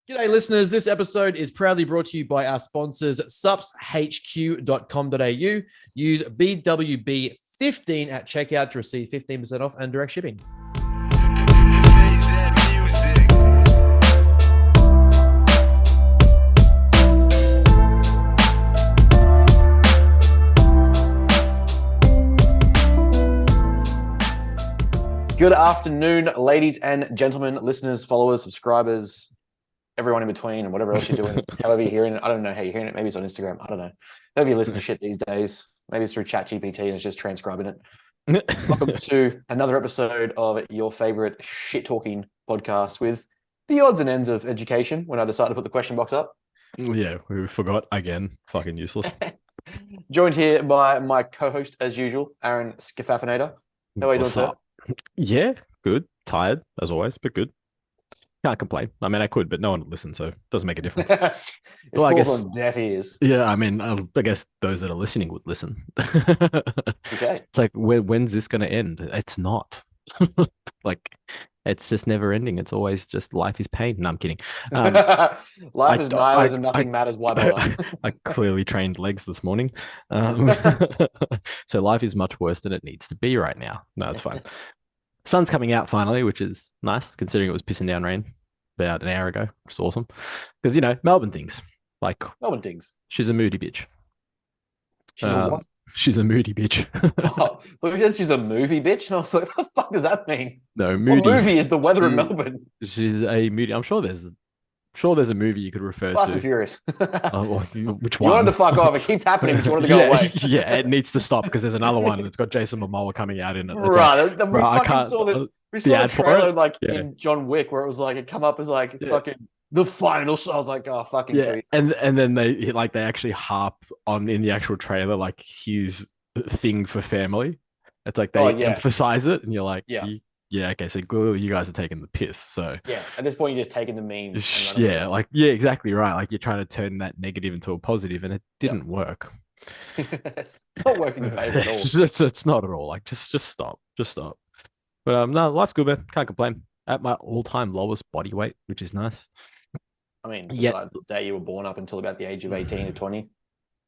G'day, listeners. This episode is proudly brought to you by our sponsors, supshq.com.au. Use BWB15 at checkout to receive 15% off and direct shipping. Good afternoon, ladies and gentlemen, listeners, followers, subscribers, everyone in between, and whatever else you're doing, however you're hearing it. I don't know how you're hearing it. Maybe it's on Instagram. I don't know. However you listen to shit these days. Maybe it's through ChatGPT and it's just transcribing it. Welcome to another episode of your favorite shit-talking podcast with the odds and ends of education when I decided to put the question box up. Yeah, we forgot again. Fucking useless. Joined here by my co-host, as usual, Aaron Scafafinator. How are you doing, sir? Yeah, good. Tired, as always, but good. Can't complain. I mean, I could, but no one would listen, so it doesn't make a difference. It Well, I falls guess- on deaf ears. Yeah, I mean, I guess those that are listening would listen. Okay. It's like, when's this going to end? It's not. Like, it's just never ending. It's always just life is pain. No, I'm kidding. Life is nihilism, nothing matters. Why bother? I clearly trained legs this morning. So life is much worse than it needs to be right now. No, it's fine. Sun's coming out finally, which is nice considering it was pissing down rain about an hour ago, which is awesome. Because, you know, Melbourne things. Like, Melbourne things. she's a moody bitch. She's a what? She's a moody bitch. Oh, look, she's a movie bitch. And I was like, what the fuck does that mean? No, moody. What movie is the weather in Melbourne? She's a moody. I'm sure there's a movie you could refer Fast to. and Furious. Which You one? wanted to fuck off. It keeps happening, but you wanted to go yeah, away. Yeah, it needs to stop because there's another one that's got Jason Momoa coming out in it. It's Right. like, we bro, I fucking can't- saw the ad for trailer it? like Yeah. in John Wick where it was like it come up as like Yeah. fucking the final. So I was like, oh fucking yeah, trees. and then they actually harp on in the actual trailer like his thing for family. It's like they Oh, yeah. emphasize it, and you're like, Yeah. yeah, okay, so clearly you guys are taking the piss. So Yeah. At this point, you're just taking the meme. and running yeah, like yeah, exactly right. Like you're trying to turn that negative into a positive, and it didn't work. with it. It's not working in your favor at all. It's not at all. Like just stop, just stop. But no, life's good, man. Can't complain. At my all-time lowest body weight, which is nice. I mean, Yeah. besides the day you were born up until about the age of 18 or 20.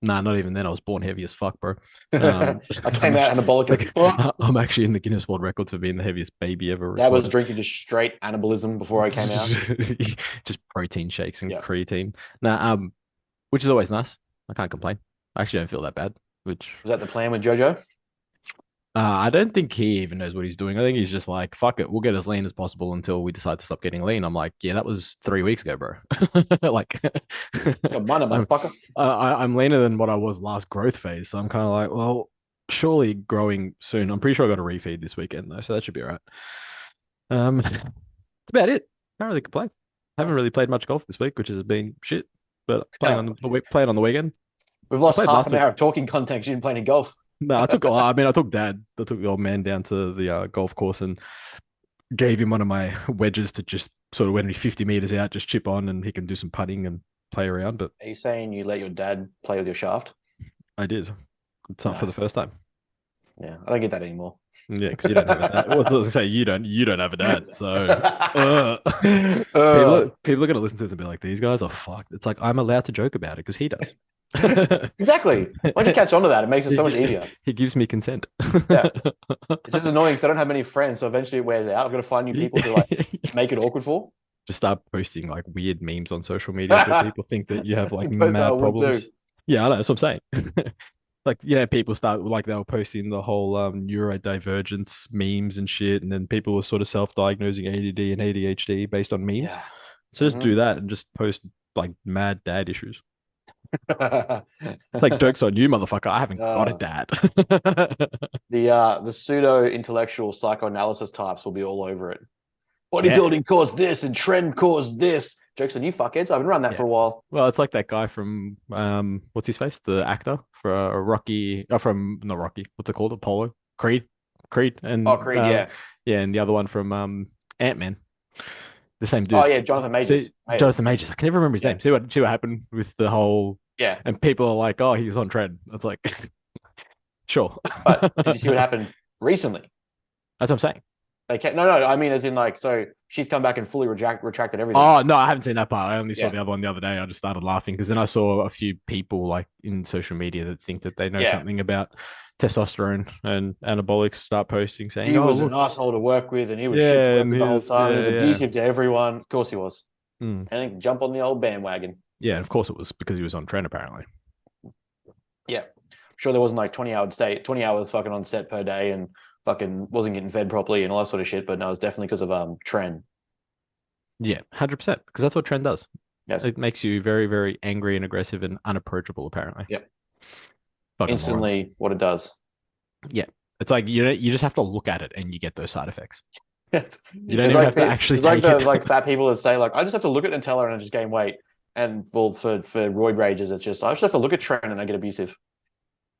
Nah, not even then. I was born heavy as fuck, bro. I came out anabolic as fuck. I'm actually in the Guinness World Records for being the heaviest baby ever. That was recorded. drinking just straight anabolism before I came out. Just protein shakes and Yeah. creatine. Nah, which is always nice. I can't complain. I actually don't feel that bad. Which Was that the plan with JoJo? I don't think he even knows what he's doing. I think he's just like, fuck it, we'll get as lean as possible until we decide to stop getting lean. I'm like, yeah, that was 3 weeks ago, bro. Like, Come on, motherfucker. I'm leaner than what I was last growth phase. So I'm kind of like, well, surely growing soon. I'm pretty sure I got a refeed this weekend though, so that should be all right. That's about it. Can't really complain. Haven't Nice. really played much golf this week, which has been shit. But playing on the weekend. We've lost played half last an hour of talking content 'cause you didn't play any golf. No, I took Dad. I took the old man down to the golf course and gave him one of my wedges to just sort of when he's 50 meters out, just chip on and he can do some putting and play around. But Are you saying you let your dad play with your shaft? I did. It's not for the Nice. Uh. first time. Yeah, I don't get that anymore. Yeah, because you don't have a dad. Well, I was gonna say you don't have a dad. So people are gonna listen to this and be like, these guys are fucked. It's like I'm allowed to joke about it because he does. Exactly. Once you catch on to that, it makes it so much easier. He gives me consent. Yeah. It's just annoying because I don't have many friends, so eventually it wears out. I've got to find new people to like make it awkward for. Just start posting like weird memes on social media so people think that you have like But mad I would problems. do. Yeah, I know, that's what I'm saying. Like, yeah, people start like they were posting the whole neurodivergence memes and shit, and then people were sort of self-diagnosing ADD and ADHD based on memes. Yeah. So just do that and just post like mad dad issues. the Like jokes on you, motherfucker. I haven't got a dad. the pseudo intellectual psychoanalysis types will be all over it. Bodybuilding caused this and trend caused this. Jokes on you fuckheads. I've been around that Yeah. for a while. Well, it's like that guy from what's his face? The actor for Rocky, from not Rocky, what's it called? Apollo, Creed, and Oh, Creed, yeah. yeah, and the other one from Ant-Man, the same dude. Oh yeah, Jonathan Majors. Jonathan Majors. I can never remember his Yeah. name. See what happened with the whole, Yeah, and people are like, oh, he was on trend. It's like, sure. but did you see what happened recently? That's what I'm saying. They can't. No, I mean, as in like, so she's come back and fully retracted everything. Oh no, I haven't seen that part. I only saw Yeah. the other one the other day. I just started laughing because then I saw a few people like in social media that think that they know Yeah. something about testosterone and anabolics start posting saying, He "Oh was an look, asshole to work with, and he was shit to yeah," work and with the whole he's time. He was yeah. abusive to everyone. Of course he was. Mm. I think jump on the old bandwagon. Yeah, of course it was because he was on trend apparently. Yeah. I'm sure there wasn't like 20 hours fucking on set per day and fucking wasn't getting fed properly and all that sort of shit. But no, it's definitely because of Tren. Yeah, 100%, because that's what trend does. Yes. It makes you very, very angry and aggressive and unapproachable, apparently. Yep. Fucking morons. Instantly what it does. Yeah. It's like you just have to look at it and you get those side effects. It's, You don't it's even like have to actually it's like take the it. like fat people that say like I just have to look at Nutella and I just gain weight. And well, for roid rages, it's just I just have to look at Tren and I get abusive.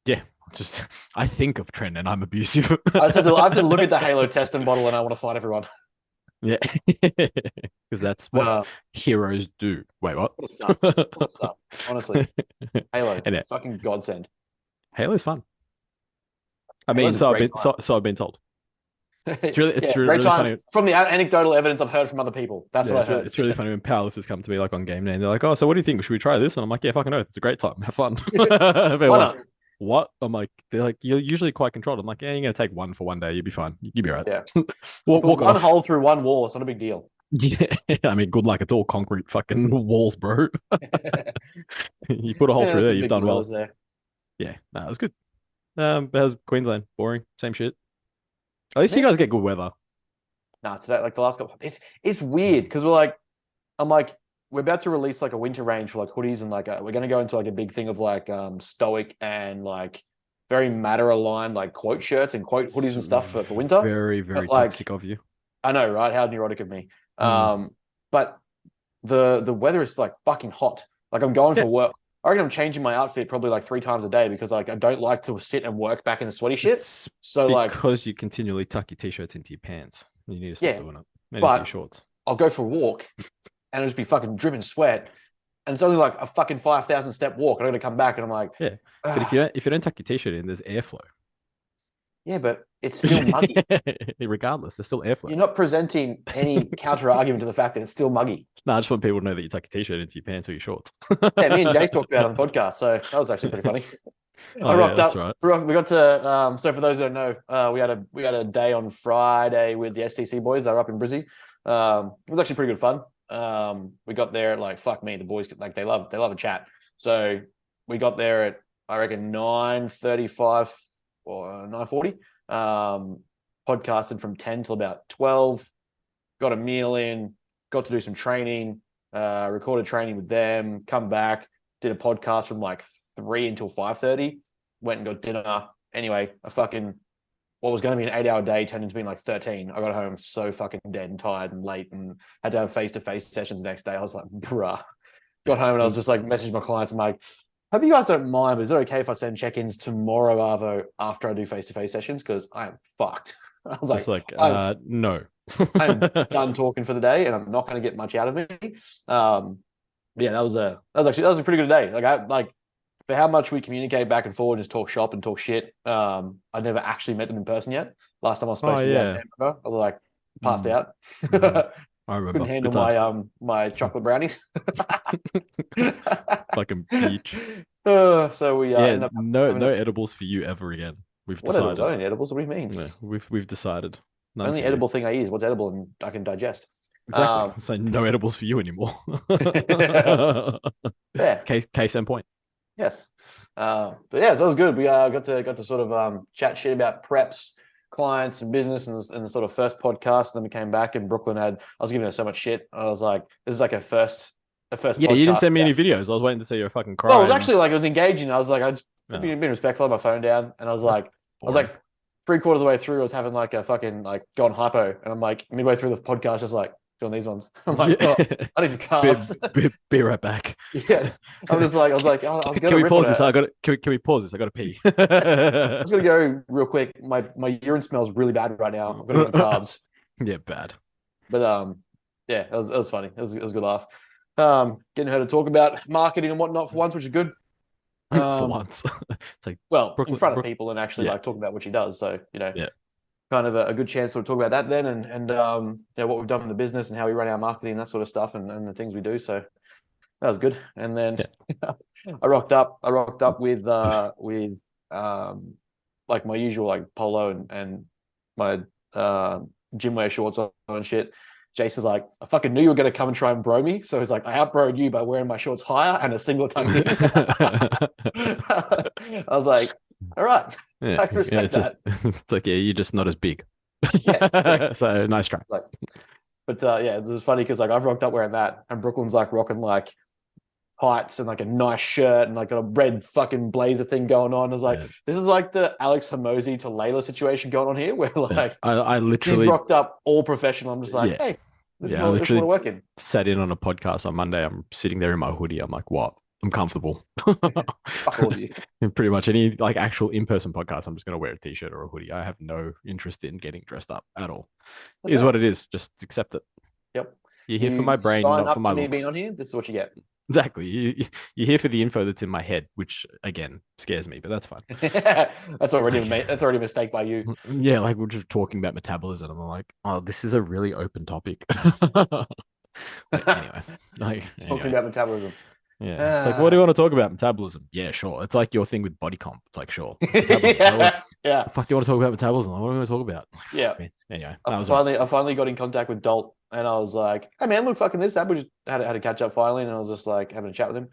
Yeah, just I think of trend and I'm abusive. I have to look at the Halo testing bottle and I want to fight everyone. Yeah, because that's what Uh, heroes do. Wait, what? what a suck. What a suck. Honestly, Halo, And fucking godsend. Halo's fun. I mean, Halo's a great time. so I've been told. It's Yeah, great really time. funny. From the anecdotal evidence I've heard from other people. That's what I heard. It's really funny when powerlifters come to me like on game day and they're like, "Oh, so what do you think? Should we try this?" And I'm like, "Yeah, fucking oath. It's a great time. Have fun." They're Why like, not? what? I'm like, they're like, "You're usually quite controlled." I'm like, "Yeah, you're gonna take one for one day. You'll be fine. You'll be right." Yeah. Walk Put one off. hole through one wall. It's not a big deal. Yeah, I mean, good luck. It's all concrete fucking walls, bro. You put a hole Yeah, through there, some you've big done well. gorillas there. Yeah, no, it was good. How's Queensland? Boring. Same shit. At least you Yeah. guys get good weather. Nah, today like the last couple. It's weird because I'm like we're about to release like a winter range for like hoodies and like we're gonna go into like a big thing of like stoic and like very matter aligned like quote shirts and quote hoodies and stuff for winter. Very, But very like toxic of you. I know, right? How neurotic of me. Mm. But the weather is like fucking hot. Like I'm going Yeah. for work. I reckon I'm changing my outfit probably like 3 times a day because like I don't like to sit and work back in the sweaty shit. It's So like because you continually tuck your t-shirts into your pants. You need to stop yeah, doing it. And into but your shorts. I'll go for a walk and it'll just be fucking dripping sweat. And it's only like a fucking 5,000 step walk. And I'm gonna come back and I'm like, Yeah. But if you don't tuck your t-shirt in, there's airflow. yeah, but it's still muggy. Regardless, there's still airflow. You're not presenting any counter argument to the fact that it's still muggy. No, I just want people to know that you tuck your t-shirt into your pants or your shorts. Yeah, me and Jace talked about it on the podcast, so that was actually pretty funny. Oh, I yeah, rocked that's up. right. We got to. So for those who don't know, we had a day on Friday with the STC boys. They were up in Brizzy. It was actually pretty good fun. We got there at like fuck me. The boys like they love a chat. So we got there at I reckon 9:35 or 9:40. Podcasted from 10 till about 12. Got a meal in. Got to do some training. Recorded training with them. Come back. Did a podcast from like 3 until 5:30. Went and got dinner. Anyway, what was going to be an 8-hour day turned into being like 13. I got home so fucking dead and tired and late and had to have face-to-face sessions the next day. I was like, bruh. Got home and I was just like messaging my clients. I'm like, hope you guys don't mind, but is it okay if I send check-ins tomorrow, Arvo, after I do face-to-face sessions? Because I am fucked. I was Just like, no. I'm done talking for the day and I'm not going to get much out of me. Yeah, that was a pretty good day. Like for how much we communicate back and forward, just talk shop and talk shit. I never actually met them in person yet. Last time I was supposed to do that, I was like passed out. I remember. Couldn't handle my chocolate brownies. Fucking peach. So we no edibles for you ever again. We've what decided. edibles? I don't eat edibles. What do you mean? Yeah, we've decided. The only edible thing I eat is what's edible and I can digest. Exactly. So no edibles for you anymore. Yeah. Case in point. Yes. But yeah, so that was good. We got to sort of chat shit about preps, clients, and business, and the sort of first podcast. And then we came back, and Brooklyn I was giving her so much shit. I was like, this is like a first. Yeah, podcast you didn't send me any videos. I was waiting to see you fucking cry. Well, it was actually like it was engaging. I was like, I just Yeah. being respectful, I had my phone down, and I was like 3/4 of the way through, I was having like a fucking like gone hypo, and I'm like midway through the podcast, just like doing these ones. I'm like, Yeah. oh, I need some carbs. Be right back. Yeah, I was like, oh, I was Can we pause this? Can we pause this? I got to pee. I was gonna go real quick. My urine smells really bad right now. I'm gonna get some carbs. Yeah, bad. But yeah, it was funny. It was a good laugh. Getting her to talk about marketing and whatnot for once, which is good. For once. It's like well, in front of people and actually yeah. like talking about what she does. So, Yeah. kind of a good chance to talk about that then, and what we've done in the business and how we run our marketing and that sort of stuff, and the things we do. So that was good. And then I rocked up with like my usual like polo and my gym wear shorts on and shit. Jason's like, I fucking knew you were going to come and try and bro me. So he's like, I outbroed you by wearing my shorts higher and a single tucked in. I was like, all right. Yeah, I respect that. It's like, yeah, you're just not as big. Yeah. So nice try. Like, but yeah, this is funny because like I've rocked up wearing that, and Brooklyn's like rocking like tights and like a nice shirt and like got a red fucking blazer thing going on. It's like this is like the Alex Hormozi to Layla situation going on here, where like I literally he's rocked up all professional. I'm just like, hey, this is what we're working. Sat in on a podcast on Monday. I'm sitting there in my hoodie. I'm like, what? I'm comfortable. Fuck all of you. Pretty much any like actual in-person podcast, I'm just gonna wear a t-shirt or a hoodie. I have no interest in getting dressed up at all. It is what it is. Just accept it. Yep. You're here for my brain, not for my looks. Me being on here. This is what you get. Exactly. You're here for the info that's in my head, which again scares me, but that's fine. That's already a mistake by you. Yeah, like we're just talking about metabolism. I'm like, oh, this is a really open topic. Anyway, talking about metabolism. Yeah, it's like, what do you want to talk about? Metabolism. Yeah, sure. It's like your thing with body comp. It's like, sure. Yeah. Fuck, do you want to talk about metabolism? What are we going to talk about? Yeah. Anyway, I finally got in contact with Dolt, and I was like, hey man, look, fucking this. We just had a catch up finally, and I was just like having a chat with him.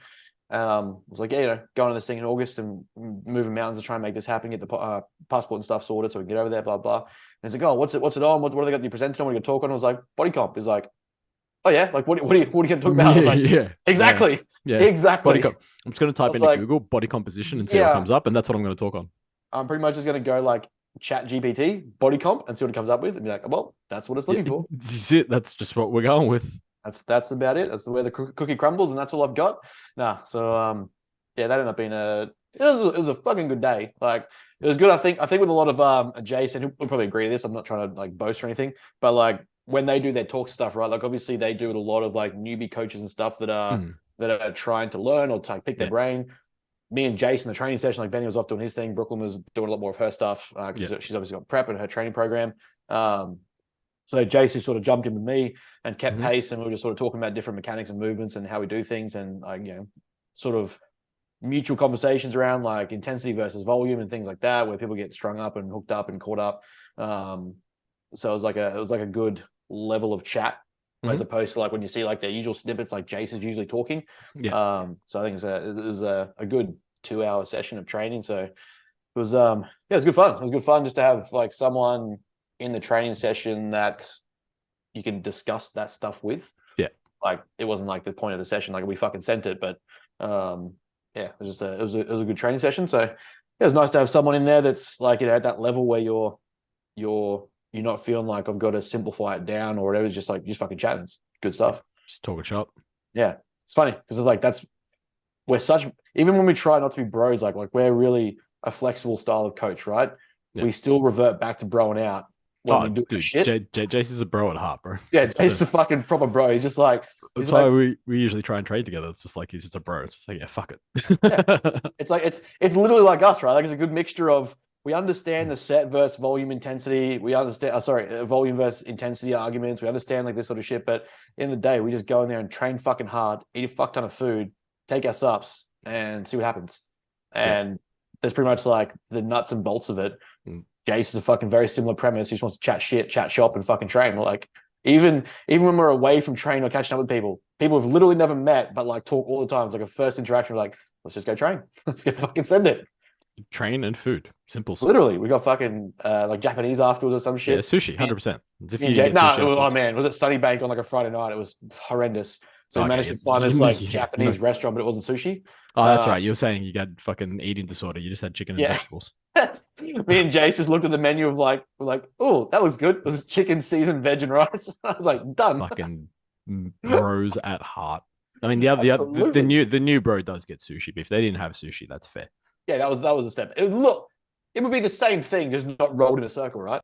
I was like, yeah, going to this thing in August and moving mountains to try and make this happen, get the passport and stuff sorted so we can get over there, blah blah. And he's like, oh, what's it on? What do they got you presented on? What are you going to talk on? I was like, body comp. He's like, oh yeah, like what are you going to talk about? I was like, exactly. Yeah. Exactly. I'm just going to type into Google body composition and see what comes up, and that's what I'm going to talk on. I'm pretty much just going to go like chat GPT body comp and see what it comes up with and be like, well, that's what it's looking for. That's just what we're going with. That's about it. That's the way the cookie crumbles, and that's all I've got. So that ended up being it was a fucking good day. Like it was good. I think with a lot of Jason, he'll probably agree to this. I'm not trying to like boast or anything, but like when they do their talk stuff, right? Like obviously they do it a lot of like newbie coaches and stuff that are trying to learn or to pick their brain. Me and Jason, the training session, like Benny was off doing his thing. Brooklyn was doing a lot more of her stuff because she's obviously got prep and her training program. So Jason sort of jumped in with me and kept pace, and we were just sort of talking about different mechanics and movements and how we do things, and like sort of mutual conversations around like intensity versus volume and things like that, where people get strung up and hooked up and caught up. So it was like a good level of chat. As opposed to like when you see like their usual snippets, like Jason's usually talking. So I think it was a good 2-hour session of training. So it was it was good fun. It was good fun just to have like someone in the training session that you can discuss that stuff with. Yeah. Like it wasn't like the point of the session, like we fucking sent it, but it was just it was a good training session. So it was nice to have someone in there that's like, at that level where you're not feeling like I've got to simplify it down or whatever. It's just like, just fucking chatting. It's good stuff. Just talking shop. Yeah. It's funny because it's like, we're such, even when we try not to be bros, like we're really a flexible style of coach, right? Yeah. We still revert back to broing out when we do shit. Jason's a bro at heart, bro. Yeah. Jason's a fucking proper bro. He's just like, that's why we usually try and trade together. It's just like, he's just a bro. It's just like, yeah, fuck it. Yeah. It's like, it's literally like us, right? Like it's a good mixture of, we understand the set versus volume intensity. We understand, volume versus intensity arguments. We understand like this sort of shit. But in the day, we just go in there and train fucking hard, eat a fuck ton of food, take our sups, and see what happens. And that's pretty much like the nuts and bolts of it. Jace is a fucking very similar premise. He just wants to chat shit, chat shop, and fucking train. Like even when we're away from training or catching up with people have literally never met, but like talk all the time. It's like a first interaction. We're like, let's just go train. Let's go fucking send it. Train and food, simple. Literally, we got fucking like Japanese afterwards or some shit. Yeah, sushi, 100%. Man, was it Sunnybank on like a Friday night? It was horrendous. So we managed to find this like Japanese restaurant, but it wasn't sushi. Oh, that's right. You were saying you got fucking eating disorder. You just had chicken and vegetables. Me and Jace just looked at the menu of like, we're like, oh, that was good. It was chicken, seasoned veg and rice. I was like, done. Fucking bros at heart. I mean, the new bro does get sushi, but if they didn't have sushi, that's fair. Yeah, that was a step. It would be the same thing, just not rolled in a circle, right?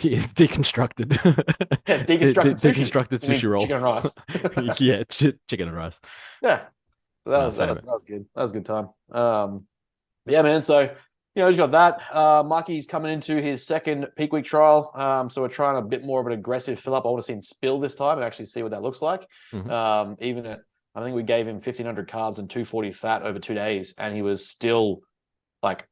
Yeah, deconstructed. Yeah, deconstructed sushi roll. Chicken and rice. Yeah, chicken and rice. Yeah, so that was good. That was a good time. Yeah, man. So he's got that. Marky's coming into his second peak week trial. So we're trying a bit more of an aggressive fill up. I want to see him spill this time and actually see what that looks like. Even at, I think we gave him 1,500 carbs and 240 fat over 2 days, and he was still like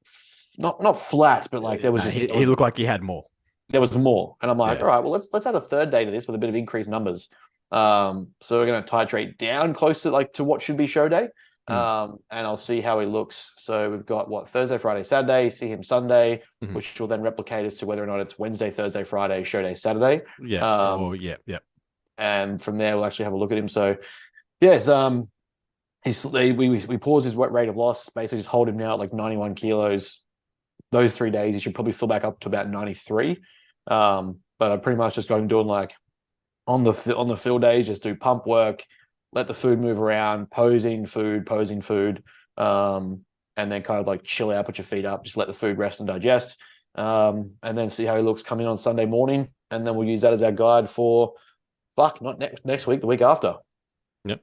not flat, but like there was just he looked like he had more. There was more, and I'm like, Yeah. all right, well let's add a third day to this with a bit of increased numbers. So we're going to titrate down close to like to what should be show day. And I'll see how he looks. So we've got what, Thursday, Friday, Saturday, see him Sunday, which will then replicate as to whether or not it's Wednesday, Thursday, Friday, show day, Saturday. Yeah. Yeah. And from there we'll actually have a look at him. So yes, we pause his wet rate of loss, basically just hold him now at like 91 kilos. Those 3 days he should probably fill back up to about 93. But I pretty much just got him doing like on the field days, just do pump work, let the food move around, posing food, and then kind of like chill out, put your feet up, just let the food rest and digest, and then see how he looks coming on Sunday morning, and then we'll use that as our guide for not next week, the week after. Yep.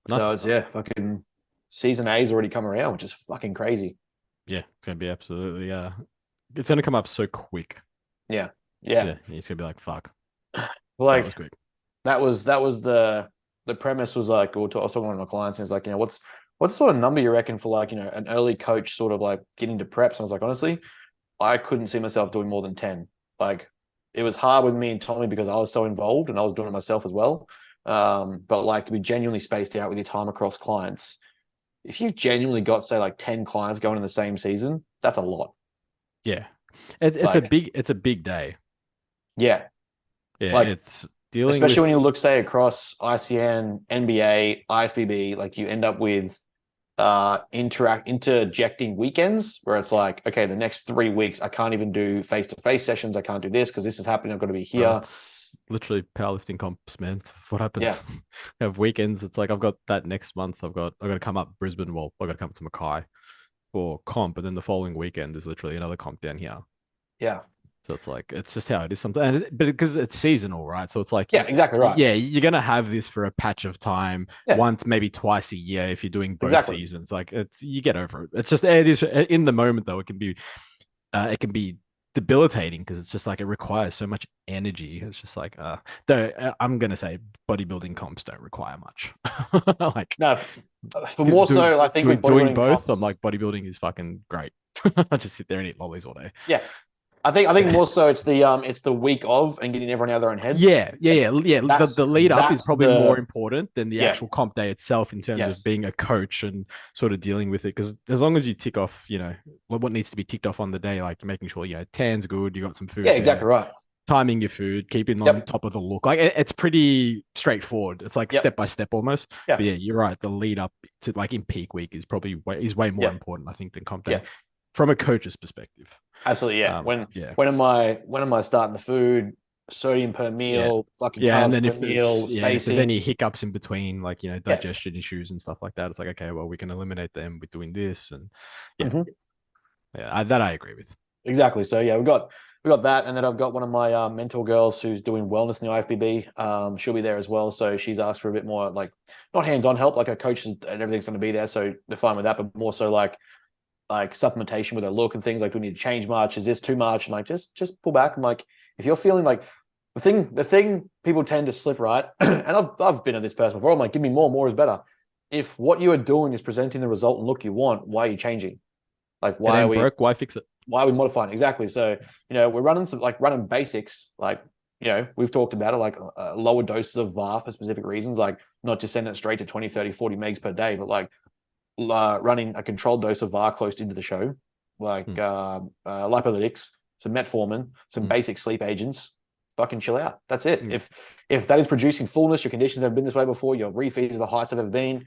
So it's fucking season A's already come around, which is fucking crazy. Yeah, it's gonna be absolutely it's gonna come up so quick. Yeah. It's gonna be like fuck. Like that was the premise was like, I was talking to one of my clients, and it's like, what's the sort of number you reckon for like, an early coach sort of like getting to preps? And I was like, honestly, I couldn't see myself doing more than 10. Like it was hard with me and Tommy because I was so involved and I was doing it myself as well. But like to be genuinely spaced out with your time across clients, if you've genuinely got say like 10 clients going in the same season, that's a lot. Yeah. It's a big day. Yeah. Yeah, like, it's dealing especially when you look, say, across ICN, NBA, IFBB, like you end up with interjecting weekends where it's like, okay, the next 3 weeks I can't even do face-to-face sessions. I can't do this because this is happening. I've got to be here. It's literally powerlifting comps, man. It's what happens. Yeah. I have weekends. It's like I've got that next month. I've got to come up Brisbane. Well, I've got to come to Mackay for comp, but then the following weekend is literally another comp down here. Yeah. So it's like, it's just how it is sometimes. But because it's seasonal, right? So it's like, yeah, exactly right. Yeah, you're going to have this for a patch of time, once, maybe twice a year if you're doing both seasons. Like you get over it. It's just, it is in the moment though, it can be debilitating because it's just like, it requires so much energy. It's just like, though I'm going to say bodybuilding comps don't require much. Like, no, for more so, I think with doing both, comps, I'm like, bodybuilding is fucking great. I just sit there and eat lollies all day. Yeah. I think more so it's the week of and getting everyone out of their own heads. Yeah. The lead up is probably more important than the actual comp day itself in terms of being a coach and sort of dealing with it. Because as long as you tick off, what needs to be ticked off on the day, like making sure, tan's good, you got some food. Yeah, exactly right. Timing your food, keeping on top of the look. Like it's pretty straightforward. It's like step by step almost. Yeah. But yeah, you're right. The lead up to like in peak week is probably way more important, I think, than comp day from a coach's perspective. Absolutely, yeah. When am I starting the food? Sodium per meal, fucking carbs and then per meal, if there's any hiccups in between, like digestion issues and stuff like that, it's like, okay, well, we can eliminate them with doing this, and that I agree with. Exactly. So yeah, we got that, and then I've got one of my mentor girls who's doing wellness in the IFBB. She'll be there as well, so she's asked for a bit more like not hands-on help, like her coach and everything's going to be there, so they're fine with that, but more so like supplementation with her look and things like, do we need to change much? Is this too much? And like, just pull back. I'm like, if you're feeling like the thing people tend to slip, right? And I've been at this person before. I'm like, give me more is better. If what you are doing is presenting the result and look you want, why are you changing? Like, why why fix it? Why are we modifying? Exactly. So, we're running basics, like, we've talked about it, like lower doses of VAR for specific reasons, like not just sending it straight to 20, 30, 40 megs per day, but like running a controlled dose of VAR close into the show, like lipolytics, some metformin, some basic sleep agents. Fucking chill out. That's it. If that is producing fullness, your conditions have been this way before, your refeeds are the highest they've ever been,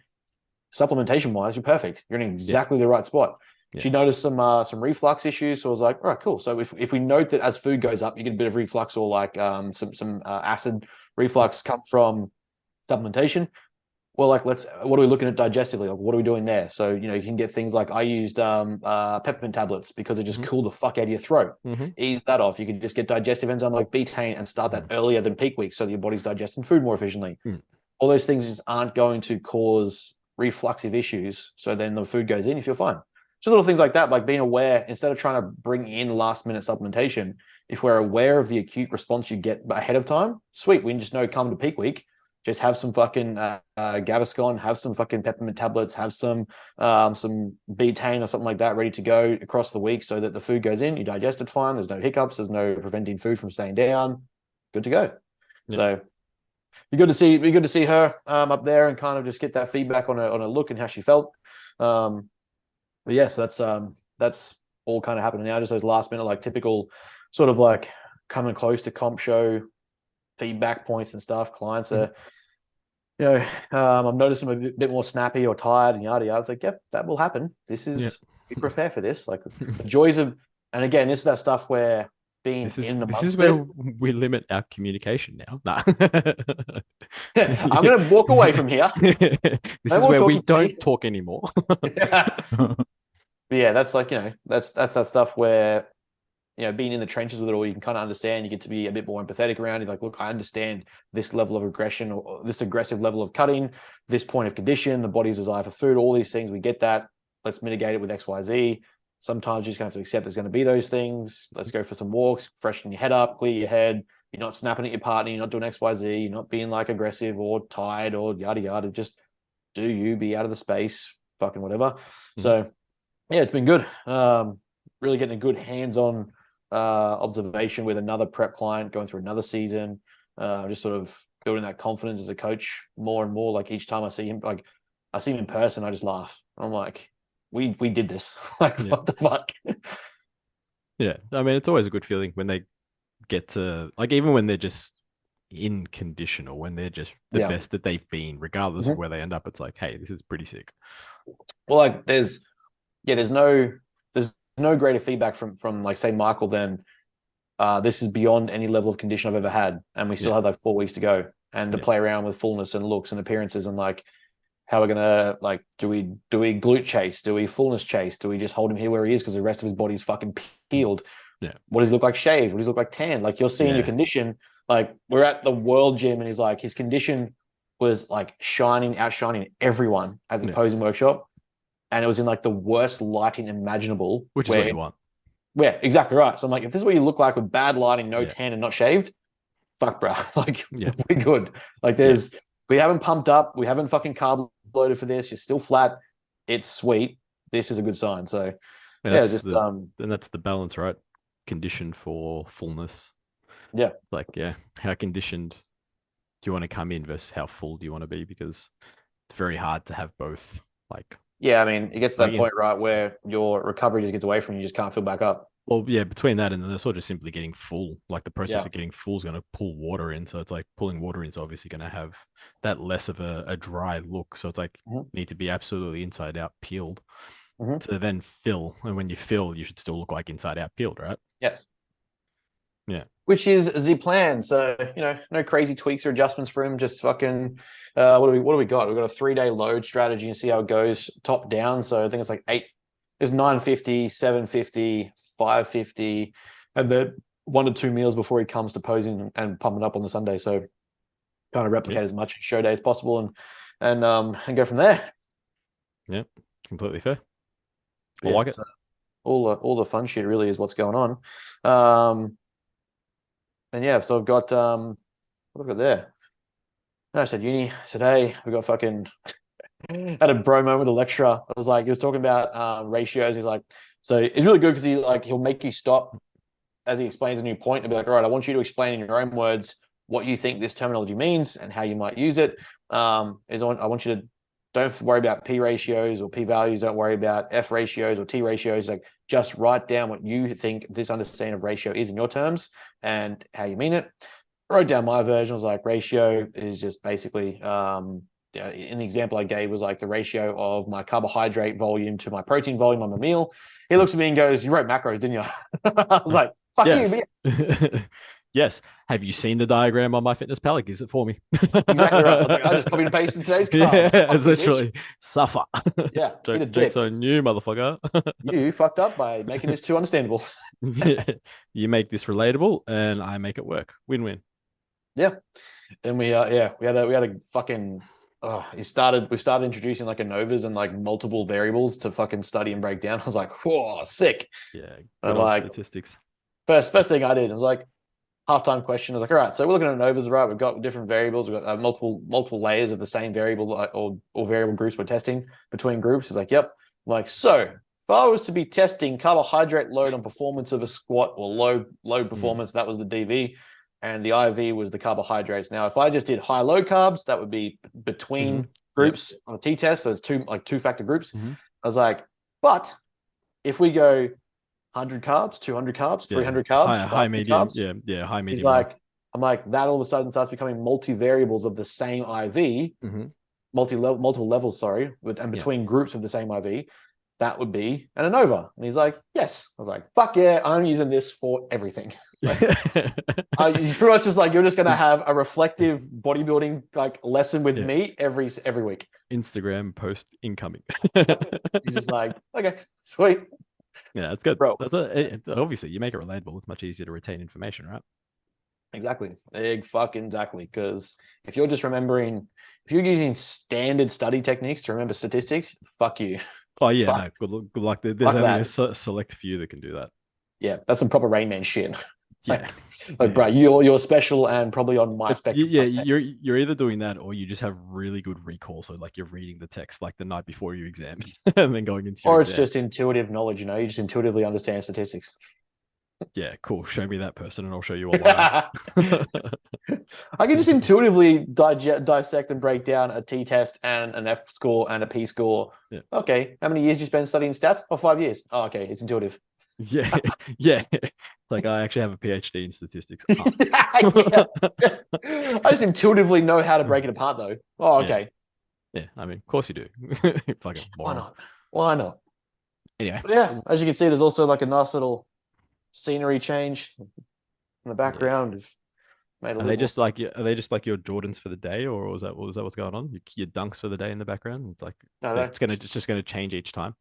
supplementation wise, you're perfect. You're in exactly the right spot. She noticed some reflux issues, so I was like, all right, cool. So if we note that as food goes up, you get a bit of reflux or like some acid reflux come from supplementation. Well, like what are we looking at digestively? Like, what are we doing there? So, you can get things like I used peppermint tablets because it just cool the fuck out of your throat. Ease that off. You can just get digestive enzyme like betaine and start that earlier than peak week so that your body's digesting food more efficiently. All those things just aren't going to cause refluxive issues. So then the food goes in, you feel fine. just little things like that, like being aware instead of trying to bring in last minute supplementation. If we're aware of the acute response you get ahead of time, sweet. We can just know come to peak week, just have some fucking Gaviscon, have some fucking peppermint tablets, have some betaine or something like that ready to go across the week so that the food goes in, you digest it fine, there's no hiccups, there's no preventing food from staying down, good to go. Yeah. So be good to see her up there and kind of just get that feedback on a look and how she felt. But yeah, so that's all kind of happening now. Just those last minute, like typical sort of like coming close to comp show feedback points and stuff. Clients are, I'm noticing a bit more snappy or tired and yada yada. It's like, yep, that will happen. This is we prepare for this. Like the joys of, and again, this is that stuff where being in the this is where we limit our communication now. Nah. I'm gonna walk away from here. This is where we don't talk anymore. But yeah, that's like, that's that stuff where being in the trenches with it all, you can kind of understand. You get to be a bit more empathetic around it. Like, look, I understand this level of aggression or this aggressive level of cutting, this point of condition, the body's desire for food, all these things. We get that. Let's mitigate it with X, Y, Z. Sometimes you're just going to have to accept there's going to be those things. Let's go for some walks, freshen your head up, clear your head. You're not snapping at your partner. You're not doing X, Y, Z. You're not being like aggressive or tired or yada, yada. Just do you be out of the space, fucking whatever. Mm-hmm. So yeah, it's been good. Really getting a good hands-on observation with another prep client going through another season, just sort of building that confidence as a coach more and more. Like each time I see him, like I see him in person, I just laugh. I'm like, we did this. Like, what the fuck? Yeah. I mean, it's always a good feeling when they get to, like, even when they're just in condition or when they're just the best that they've been, regardless of where they end up, it's like, hey, this is pretty sick. Well, like there's no greater feedback from like say Michael than this is beyond any level of condition I've ever had, and we still had like 4 weeks to go and to play around with fullness and looks and appearances and like how we're gonna like do we glute chase, do we fullness chase, do we just hold him here where he is because the rest of his body's fucking peeled? What does he look like shaved? What does he look like tan? Like you're seeing your condition. Like we're at the World Gym and he's like his condition was like outshining everyone at the posing workshop. And it was in like the worst lighting imaginable. Which is what you want. Yeah, exactly right. So I'm like, if this is what you look like with bad lighting, no tan and not shaved, fuck, bro. Like, we're good. Like we haven't pumped up. We haven't fucking carb loaded for this. You're still flat. It's sweet. This is a good sign. So and that's the balance, right? Condition for fullness. Yeah. Like, how conditioned do you want to come in versus how full do you want to be? Because it's very hard to have both. Like, yeah, I mean, it gets to that point, right, where your recovery just gets away from you. You just can't fill back up. Well, yeah, between that and then sort of just simply getting full, like the process of getting full is going to pull water in. So it's like pulling water in is obviously going to have that less of a dry look. So it's like need to be absolutely inside out peeled to then fill. And when you fill, you should still look like inside out peeled, right? Yes. Yeah. Which is the plan. So, no crazy tweaks or adjustments for him. Just fucking, what do we got? We've got a 3-day load strategy and see how it goes top down. So I think it's like 950, 750, 550, and then 1 to 2 meals before he comes to posing and pumping up on the Sunday. So kind of replicate as much show day as possible and go from there. Yeah, completely fair. I like it. So all the fun shit really is what's going on. And yeah, so I've got what have I got there? No, I said uni. I said, hey, we got fucking had a bro moment with a lecturer. I was like, he was talking about ratios. He's like, so it's really good because he'll make you stop as he explains a new point and be like, all right, I want you to explain in your own words what you think this terminology means and how you might use it. I want you to don't worry about P ratios or P values. Don't worry about F ratios or T ratios. Like just write down what you think this understanding of ratio is in your terms and how you mean it. I wrote down my version. I was like, ratio is just basically, in the example I gave was like the ratio of my carbohydrate volume to my protein volume on the meal. He looks at me and goes, you wrote macros, didn't you? I was like, fuck you. Yes. Yes. Have you seen the diagram on MyFitnessPal? It gives it for me. Exactly right. I was like, I just copied and pasted today's card. Yeah, it's literally suffer. Yeah. Joke's on you, motherfucker. You fucked up by making this too understandable. You make this relatable and I make it work. Win-win. Yeah. And we had a fucking we started introducing like ANOVAs and like multiple variables to fucking study and break down. I was like, whoa, sick. Yeah, And good I'm old like, statistics. first thing I did, I was like, halftime question. I was like, all right, so we're looking at ANOVAs, right? We've got different variables. We've got multiple layers of the same variable or variable groups we're testing between groups. He's like, yep. I'm like, so if I was to be testing carbohydrate load on performance of a squat or load performance, that was the DV, and the IV was the carbohydrates. Now, if I just did high-low carbs, that would be between groups on the t-test. So it's two-factor groups. I was like, but if we go 100 carbs, 200 carbs, 300 carbs, high, medium, carbs. high, medium. He's like, I'm like, that all of a sudden starts becoming multi-variables of the same IV, multiple levels, sorry, and between groups of the same IV. That would be an ANOVA. And he's like, yes. I was like, fuck yeah, I'm using this for everything. Like, pretty much just like, you're just going to have a reflective bodybuilding like lesson with me every week. Instagram post incoming. He's just like, okay, sweet. Yeah, that's good. Bro. Obviously, you make it relatable. It's much easier to retain information, right? Exactly. Exactly. Because if you're using standard study techniques to remember statistics, fuck you. Oh yeah, no, good luck. There's only a select few that can do that. Yeah, that's some proper Rain Man shit. Yeah. Bro, you're special and probably on my spectrum. Yeah, you're either doing that or you just have really good recall. So like you're reading the text like the night before your exam and then going into your Or it's just intuitive knowledge, you just intuitively understand statistics. Yeah, cool. Show me that person and I'll show you a line. I can just intuitively dissect and break down a t-test and an F score and a P score. Yeah. Okay, how many years you spend studying stats? Oh, 5 years. Oh, okay, it's intuitive. Yeah. It's like I actually have a PhD in statistics. I just intuitively know how to break it apart, though. Oh, okay. Yeah, I mean, of course you do. Fucking moron. Why not? Anyway. But yeah, as you can see, there's also like a nice little scenery change in the background. Are they just like your Jordans for the day, or was that what's going on? Your dunks for the day in the background? It's like it's just gonna change each time.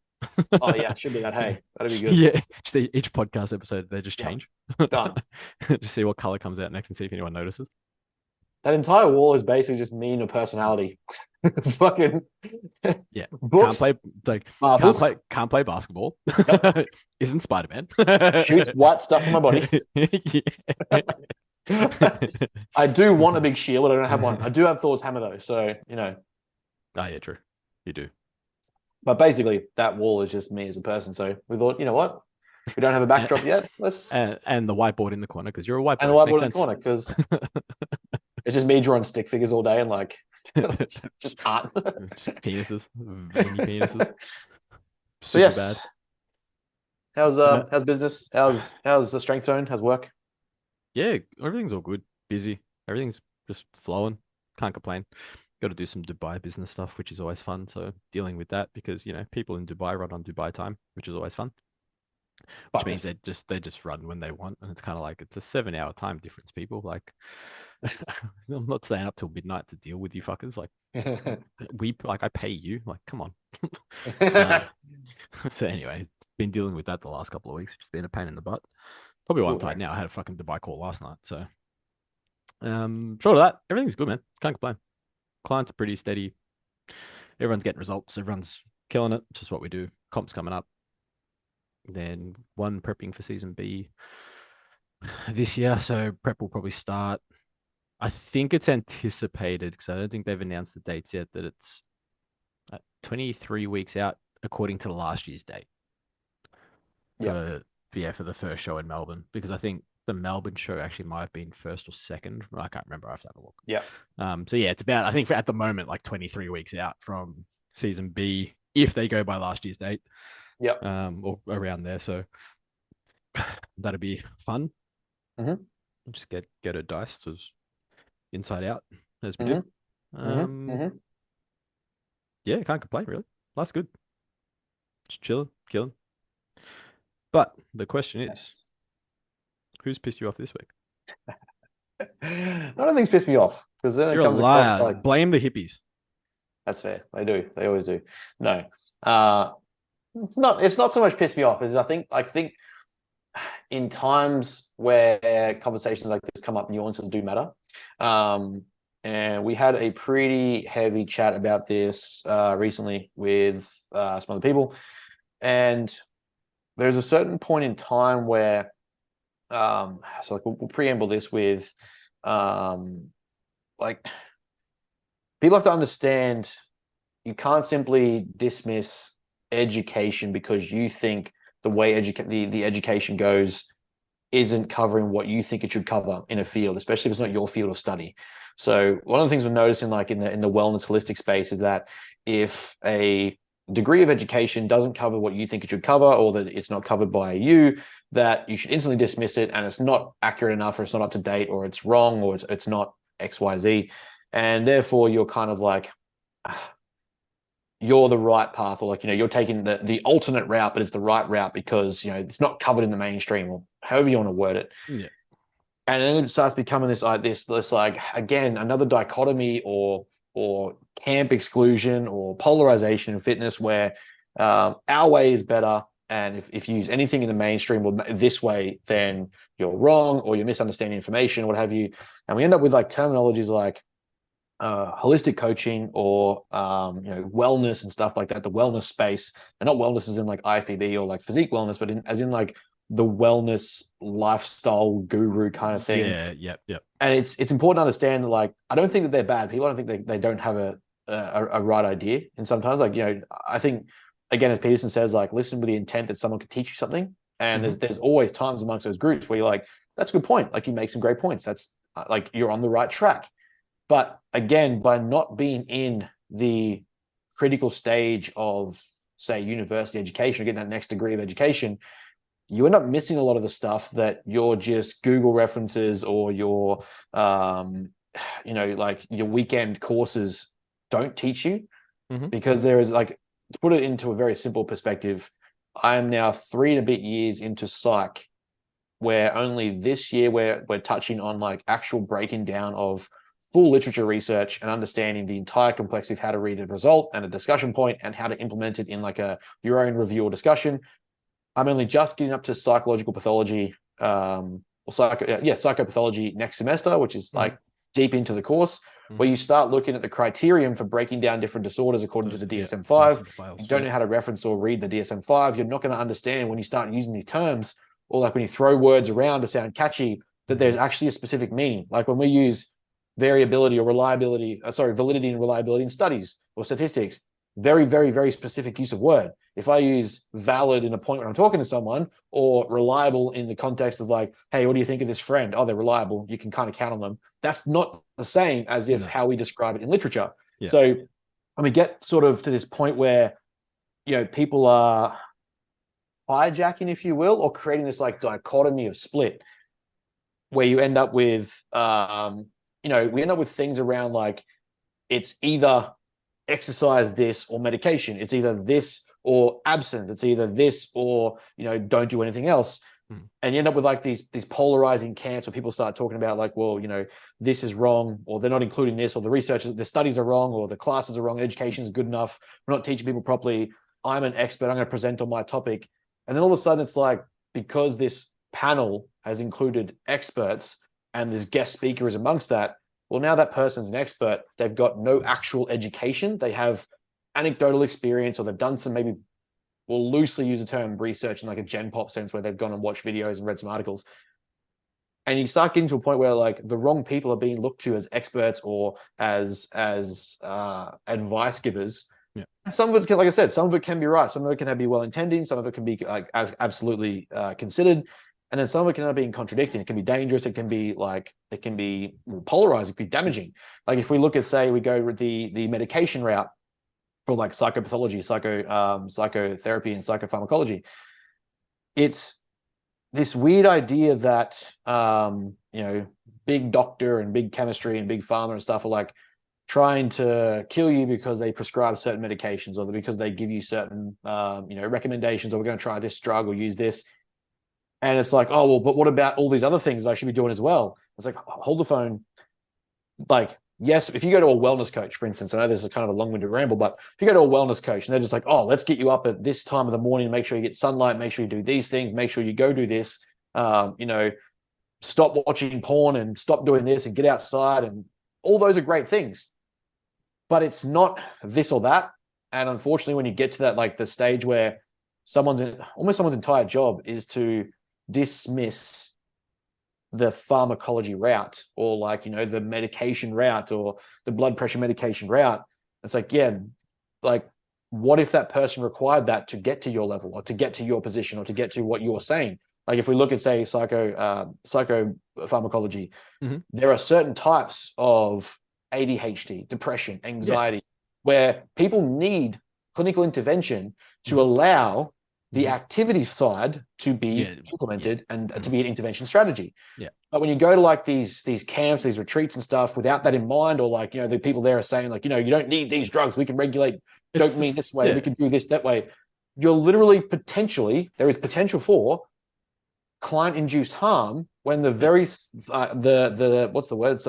Oh yeah, it should be that. Hey, that'd be good. Yeah, just each podcast episode they just change. Done. Just see what color comes out next and see if anyone notices. That entire wall is basically just me and your personality. It's fucking books. Can't play basketball. Isn't Spider-Man. Shoots white stuff on my body. I do want a big shield, but I don't have one. I do have Thor's hammer though, so Oh yeah, true. You do. But basically, that wall is just me as a person. So we thought, you know what? We don't have a backdrop yet. Let's and the whiteboard in the corner because you're a whiteboard. And the whiteboard in the corner because it's just me drawing stick figures all day and like just art. Penises, veiny penises. So yes. Bad. How's business? How's the strength zone? How's work? Yeah, everything's all good. Busy. Everything's just flowing. Can't complain. Got to do some Dubai business stuff, which is always fun. So dealing with that because people in Dubai run on Dubai time, which is always fun. Which means they just run when they want, and it's kind of like it's a 7-hour time difference. People like, I'm not staying up till midnight to deal with you fuckers. Like, I pay you. Like, come on. So anyway, been dealing with that the last couple of weeks. It's been a pain in the butt. Probably why I'm tired now. I had a fucking Dubai call last night. So, short of that, everything's good, man. Can't complain. Clients are pretty steady. Everyone's getting results. Everyone's killing it. It's just what we do. Comp's coming up. Then one prepping for season B this year. So prep will probably start. I think it's anticipated because I don't think they've announced the dates yet that it's 23 weeks out according to last year's date. Yeah. For the first show in Melbourne, because I think the Melbourne show actually might have been first or second. I can't remember. I have to have a look. Yeah. So yeah, it's about, I think at the moment, like 23 weeks out from season B, if they go by last year's date. Yeah. Or around there. So that'd be fun. Just get it diced as inside out as we do. Yeah, can't complain really. Life's good. Just chilling, killing. But the question is, who's pissed you off this week? None of things pissed me off because then You're it comes a liar. Across like blame the hippies. That's fair. They do. They always do. No. It's not so much pissed me off as I think in times where conversations like this come up, nuances do matter. and we had a pretty heavy chat about this recently with some other people. And there's a certain point in time where, so like we'll preamble this with, like people have to understand you can't simply dismiss education because you think the way the education goes isn't covering what you think it should cover in a field, especially if it's not your field of study. So one of the things we're noticing, like in the wellness holistic space, is that if a degree of education doesn't cover what you think it should cover, or that it's not covered by you, that you should instantly dismiss it, and it's not accurate enough, or it's not up to date, or it's wrong, or it's not XYZ, and therefore you're kind of like, you're the right path, or like, you're taking the alternate route, but it's the right route because, it's not covered in the mainstream, or however you want to word it. Yeah. And then it starts becoming this like, again, another dichotomy or camp exclusion or polarization in fitness where our way is better. And if you use anything in the mainstream or this way, then you're wrong, or you're misunderstanding information, what have you. And we end up with like terminologies like holistic coaching or wellness and stuff like that, the wellness space. And not wellness as in like IFBB or like physique wellness, but as in like the wellness lifestyle guru kind of thing. Yeah, yep. And it's important to understand that, like, I don't think that they're bad people. I don't think they don't have a right idea. And sometimes, like, I think, again, as Peterson says, like, listen with the intent that someone could teach you something. And there's always times amongst those groups where you're like, that's a good point. Like, you make some great points. That's like, you're on the right track. But again, by not being in the critical stage of, say, university education, or getting that next degree of education, you end up missing a lot of the stuff that your just Google references or your, like your weekend courses don't teach you. Because there is, like, to put it into a very simple perspective, I am now 3 and a bit years into psych, where only this year we're touching on like actual breaking down of full literature research and understanding the entire complexity of how to read a result and a discussion point and how to implement it in like your own review or discussion. I'm only just getting up to psychological pathology, psychopathology next semester, which is like deep into the course, where you start looking at the criterion for breaking down different disorders according to the DSM-5. You don't know how to reference or read the DSM-5. You're not going to understand when you start using these terms, or like when you throw words around to sound catchy, that there's actually a specific meaning. Like when we use variability or validity and reliability in studies or statistics, very, very, very specific use of word. If I use valid in a point when I'm talking to someone, or reliable in the context of like, hey, what do you think of this friend? Oh, they're reliable. You can kind of count on them. That's not the same as if how we describe it in literature. Yeah. So when we get sort of to this point where, people are hijacking, if you will, or creating this like dichotomy of split, where you end up with, we end up with things around like, it's either exercise this or medication. It's either this or abstinence. It's either this or, don't do anything else. And you end up with like these polarizing camps where people start talking about like, well, this is wrong, or they're not including this, or the studies are wrong, or the classes are wrong, education is good enough, we're not teaching people properly, I'm an expert, I'm going to present on my topic. And then all of a sudden it's like, because this panel has included experts and this guest speaker is amongst that, well, now that person's an expert, they've got no actual education. They have anecdotal experience, or they've done some, maybe we'll loosely use the term research in like a Gen Pop sense, where they've gone and watched videos and read some articles. And you start getting to a point where like the wrong people are being looked to as experts or as advice givers. Yeah. Some of it, like I said, some of it can be right. Some of it can be well-intending. Some of it can be like absolutely considered. And then some of it can end up being contradicting. It can be dangerous. It can be polarizing. It can be damaging. Like if we look at, say, we go with the medication route for like psychopathology, psychotherapy, and psychopharmacology, it's this weird idea that big doctor and big chemistry and big pharma and stuff are like trying to kill you because they prescribe certain medications, or because they give you certain recommendations, or we're going to try this drug or use this. And it's like, oh, well, but what about all these other things that I should be doing as well? It's like, hold the phone. Like, yes, if you go to a wellness coach, for instance, I know this is kind of a long-winded ramble, but if you go to a wellness coach and they're just like, oh, let's get you up at this time of the morning, make sure you get sunlight, make sure you do these things, make sure you go do this, stop watching porn and stop doing this and get outside and all those are great things, but it's not this or that. And unfortunately, when you get to that, like the stage where almost someone's entire job is to dismiss the pharmacology route, or like, you know, the medication route, or the blood pressure medication route. It's like, yeah, like, what if that person required that to get to your level, or to get to your position, or to get to what you're saying? Like if we look at, say, psychopharmacology, there are certain types of ADHD, depression, anxiety, where people need clinical intervention to allow the activity side to be implemented and to be an intervention strategy. But when you go to like these camps, these retreats and stuff without that in mind, or like, you know, the people there are saying like, you know, you don't need these drugs, we can regulate dopamine this way, we can do this that way. You're literally there is potential for client-induced harm when the very what's the word?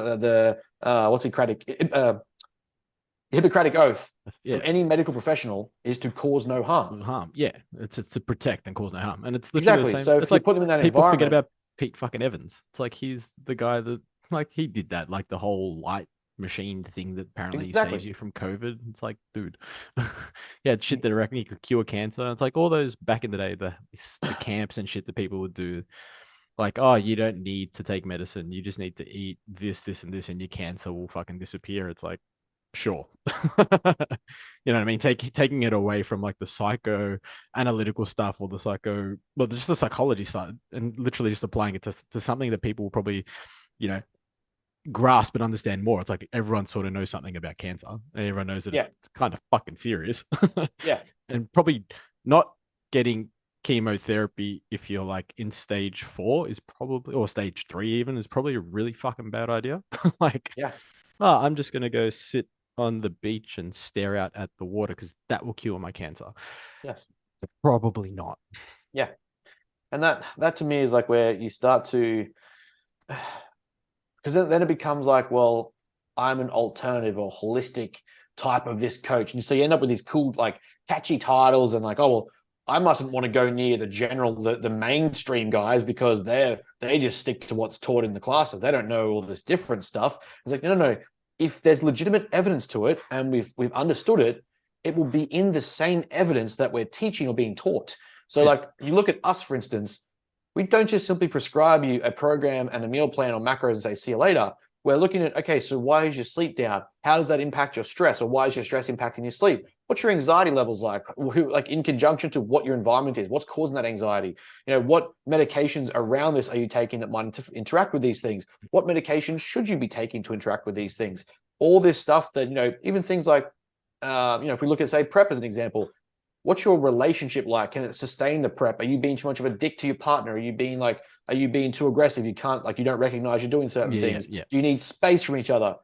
Hippocratic oath from any medical professional is to cause no harm. Yeah, it's to protect and cause no harm, and it's literally the same. So it's if like you put them in that people environment, forget about Pete fucking Evans. It's like he's the guy that, like, he did that, like the whole light machine thing that apparently saves you from COVID. It's like, dude, he had shit that I reckon he could cure cancer. It's like all those back in the day, the camps and shit that people would do. Like, oh, you don't need to take medicine. You just need to eat this, this, and this, and your cancer will fucking disappear. It's like, sure. You know what I mean? Taking it away from like the psychoanalytical stuff, or just the psychology side, and literally just applying it to something that people will probably, you know, grasp and understand more. It's like everyone sort of knows something about cancer, and everyone knows that it's kind of fucking serious. And probably not getting chemotherapy if you're like in stage 4 is probably, or stage 3 even, is probably a really fucking bad idea. Like, I'm just gonna go sit on the beach and stare out at the water because that will cure my cancer. Probably not. And that to me is like where you start to, because then it becomes like, well, I'm an alternative or holistic type of this coach. And so you end up with these cool, like, catchy titles, and like, oh, well, I mustn't want to go near the mainstream guys because they just stick to what's taught in the classes. They don't know all this different stuff. It's like, no. If there's legitimate evidence to it and we've understood it, it will be in the same evidence that we're teaching or being taught. So like, you look at us, for instance, we don't just simply prescribe you a program and a meal plan or macros and say, see you later. We're looking at, okay, so why is your sleep down? How does that impact your stress? Or why is your stress impacting your sleep? What's your anxiety levels like? Like in conjunction to what your environment is, what's causing that anxiety? You know, what medications around this are you taking that might interact with these things? What medications should you be taking to interact with these things? All this stuff that, you know, even things like, you know, if we look at, say, PrEP as an example, what's your relationship like? Can it sustain the PrEP? Are you being too much of a dick to your partner? Are you being too aggressive? You don't recognize you're doing certain things. Do you need space from each other?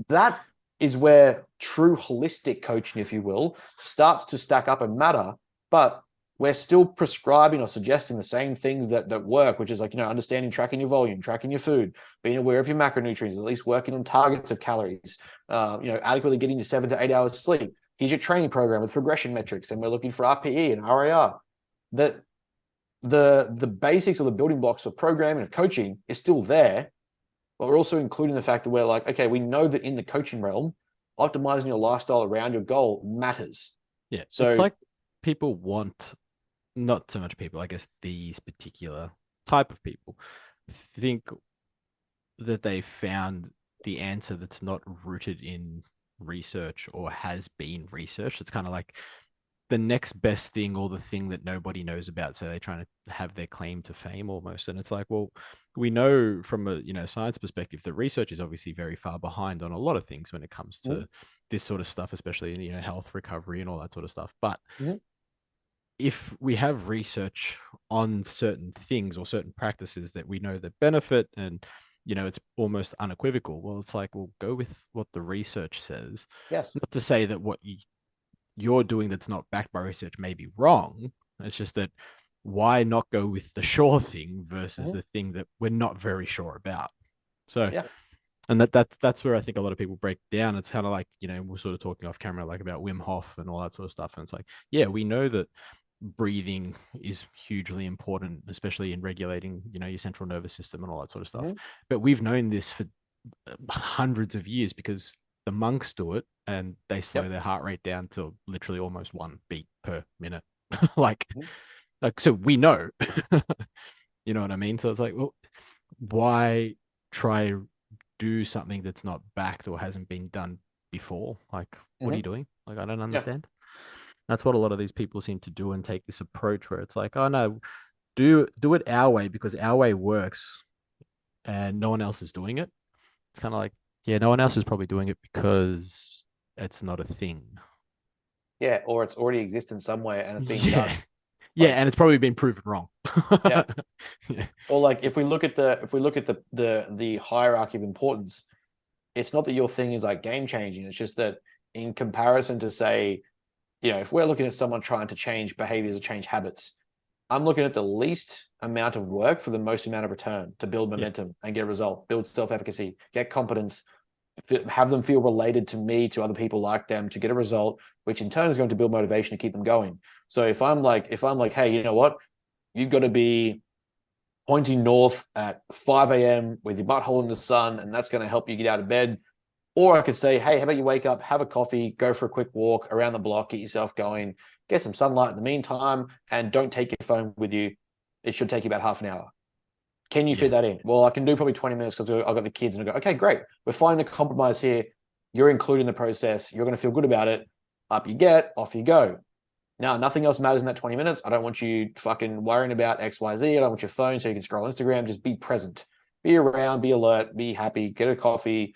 That is where true holistic coaching, if you will, starts to stack up and matter. But we're still prescribing or suggesting the same things that work, which is like, you know, understanding, tracking your volume, tracking your food, being aware of your macronutrients, at least working on targets of calories, you know, adequately getting to 7 to 8 hours sleep. Here's your training program with progression metrics, and we're looking for RPE and RAR. The basics or the building blocks of programming, of coaching, is still there, but we're also including the fact that we're like, okay, we know that in the coaching realm, optimizing your lifestyle around your goal matters. So it's like people want, not so much people, I guess these particular type of people think that they found the answer that's not rooted in research or has been researched. It's kind of like the next best thing, or the thing that nobody knows about, so they're trying to have their claim to fame almost. And it's like, well, we know from a, you know, science perspective that research is obviously very far behind on a lot of things when it comes to this sort of stuff, especially in, you know, health recovery and all that sort of stuff. But if we have research on certain things or certain practices that we know that benefit, and, you know, it's almost unequivocal, well, it's like, we'll go with what the research says. Not to say that what you're doing that's not backed by research may be wrong. It's just that, why not go with the sure thing versus the thing that we're not very sure about? So, and that's where I think a lot of people break down. It's kind of like, you know, we're sort of talking off camera, like about Wim Hof and all that sort of stuff. And it's like, yeah, we know that breathing is hugely important, especially in regulating, you know, your central nervous system and all that sort of stuff. But we've known this for hundreds of years because the monks do it and they slow Yep. their heart rate down to literally almost 1 beat per minute. like, Mhm. like so we know, you know what I mean? So it's like, well, why try do something that's not backed or hasn't been done before? Like, what are you Mhm. doing? Like, I don't Yeah. understand. That's what a lot of these people seem to do and take this approach where it's like, oh no, do it our way because our way works and no one else is doing it. It's kind of like, yeah, no one else is probably doing it because it's not a thing. Yeah. Or it's already exists in some way and it's being Yeah. done. Yeah, Like, and it's probably been proven wrong. yeah. Yeah. Or like if we look at the hierarchy of importance, it's not that your thing is like game changing. It's just that in comparison to say, if we're looking at someone trying to change behaviors or change habits, I'm looking at the least amount of work for the most amount of return to build Yeah. momentum and get a result, build self-efficacy, get competence, have them feel related to me, to other people like them, to get a result, which in turn is going to build motivation to keep them going. So if I'm like, hey, you know what? You've got to be pointing north at 5 a.m. with your butthole in the sun, and that's going to help you get out of bed. Or I could say, hey, how about you wake up, have a coffee, go for a quick walk around the block, get yourself going, get some sunlight in the meantime, and don't take your phone with you. It should take you about half an hour. Can you fit Yeah. that in? Well, I can do probably 20 minutes because I've got the kids, and I go, okay, great. We're finding a compromise here. You're included in the process. You're going to feel good about it. Up you get, off you go. Now, nothing else matters in that 20 minutes. I don't want you fucking worrying about XYZ. I don't want your phone so you can scroll Instagram. Just be present, be around, be alert, be happy, get a coffee,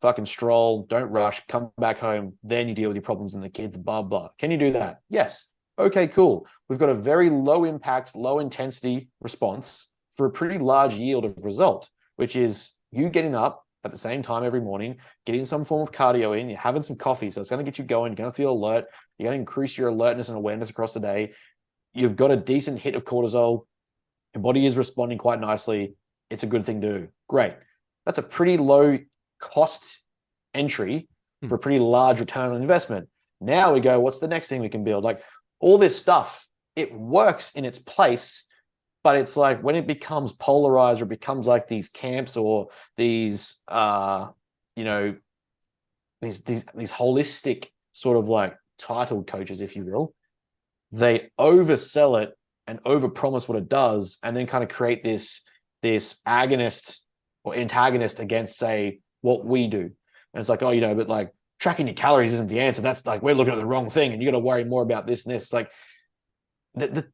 fucking stroll, don't rush, come back home. Then you deal with your problems and the kids, blah, blah. Can you do that? Yes. Okay, cool. We've got a very low impact, low intensity response for a pretty large yield of result, which is you getting up at the same time every morning, getting some form of cardio in, you're having some coffee. So it's going to get you going. You're going to feel alert. You're going to increase your alertness and awareness across the day. You've got a decent hit of cortisol. Your body is responding quite nicely. It's a good thing to do. Great. That's a pretty low cost entry for a pretty large return on investment. Now we go, what's the next thing we can build? Like all this stuff, it works in its place, but it's like when it becomes polarized or becomes like these camps or these you know, these holistic sort of like titled coaches, if you will, they oversell it and overpromise what it does, and then kind of create this agonist or antagonist against, say, what we do. And it's like, oh, but like tracking your calories isn't the answer. That's like we're looking at the wrong thing, and you got to worry more about this and this. It's like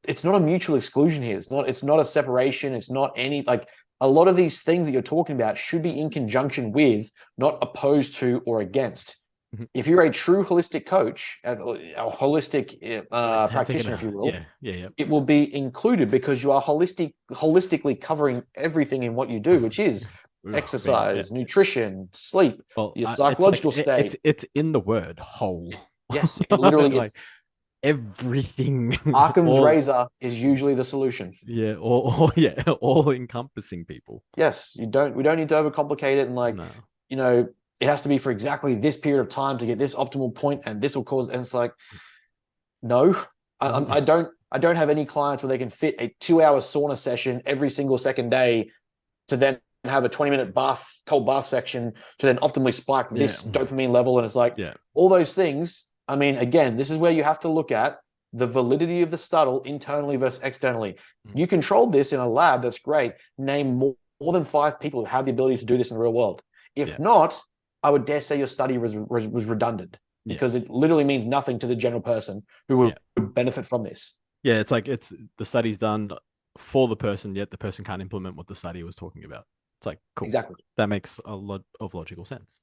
it's not a mutual exclusion here. It's not a separation. It's not any like a lot of these things that you're talking about should be in conjunction with, not opposed to or against. Mhm. If you're a true holistic coach, a holistic Taking practitioner, if a you will, yeah, yeah, yeah. it will be included because you are holistically covering everything in what you do, which is Ugh, man, yeah. exercise, nutrition, sleep, Well, your it's like psychological it's state. it's in the word whole. Yes, it literally Like is. everything, Occam's all razor is usually the solution. yeah, all yeah, all encompassing people. Yes, we don't need to overcomplicate it and like, No. you know, it has to be for exactly this period of time to get this optimal point, and this will cause. And it's like, no, I don't have any clients where they can fit a 2 hour sauna session every single second day to then have a 20-minute cold bath section to then optimally spike Yeah. this dopamine level. And it's like Yeah. all those things. I mean, again, this is where you have to look at the validity of the study internally versus externally. Mm. You controlled this in a lab, that's great. Name more than 5 people who have the ability to do this in the real world. If Yeah. not, I would dare say your study was redundant Yeah. because it literally means nothing to the general person who would benefit from this. Yeah, it's like it's the study's done for the person, yet the person can't implement what the study was talking about. It's like cool. Exactly. That makes a lot of logical sense.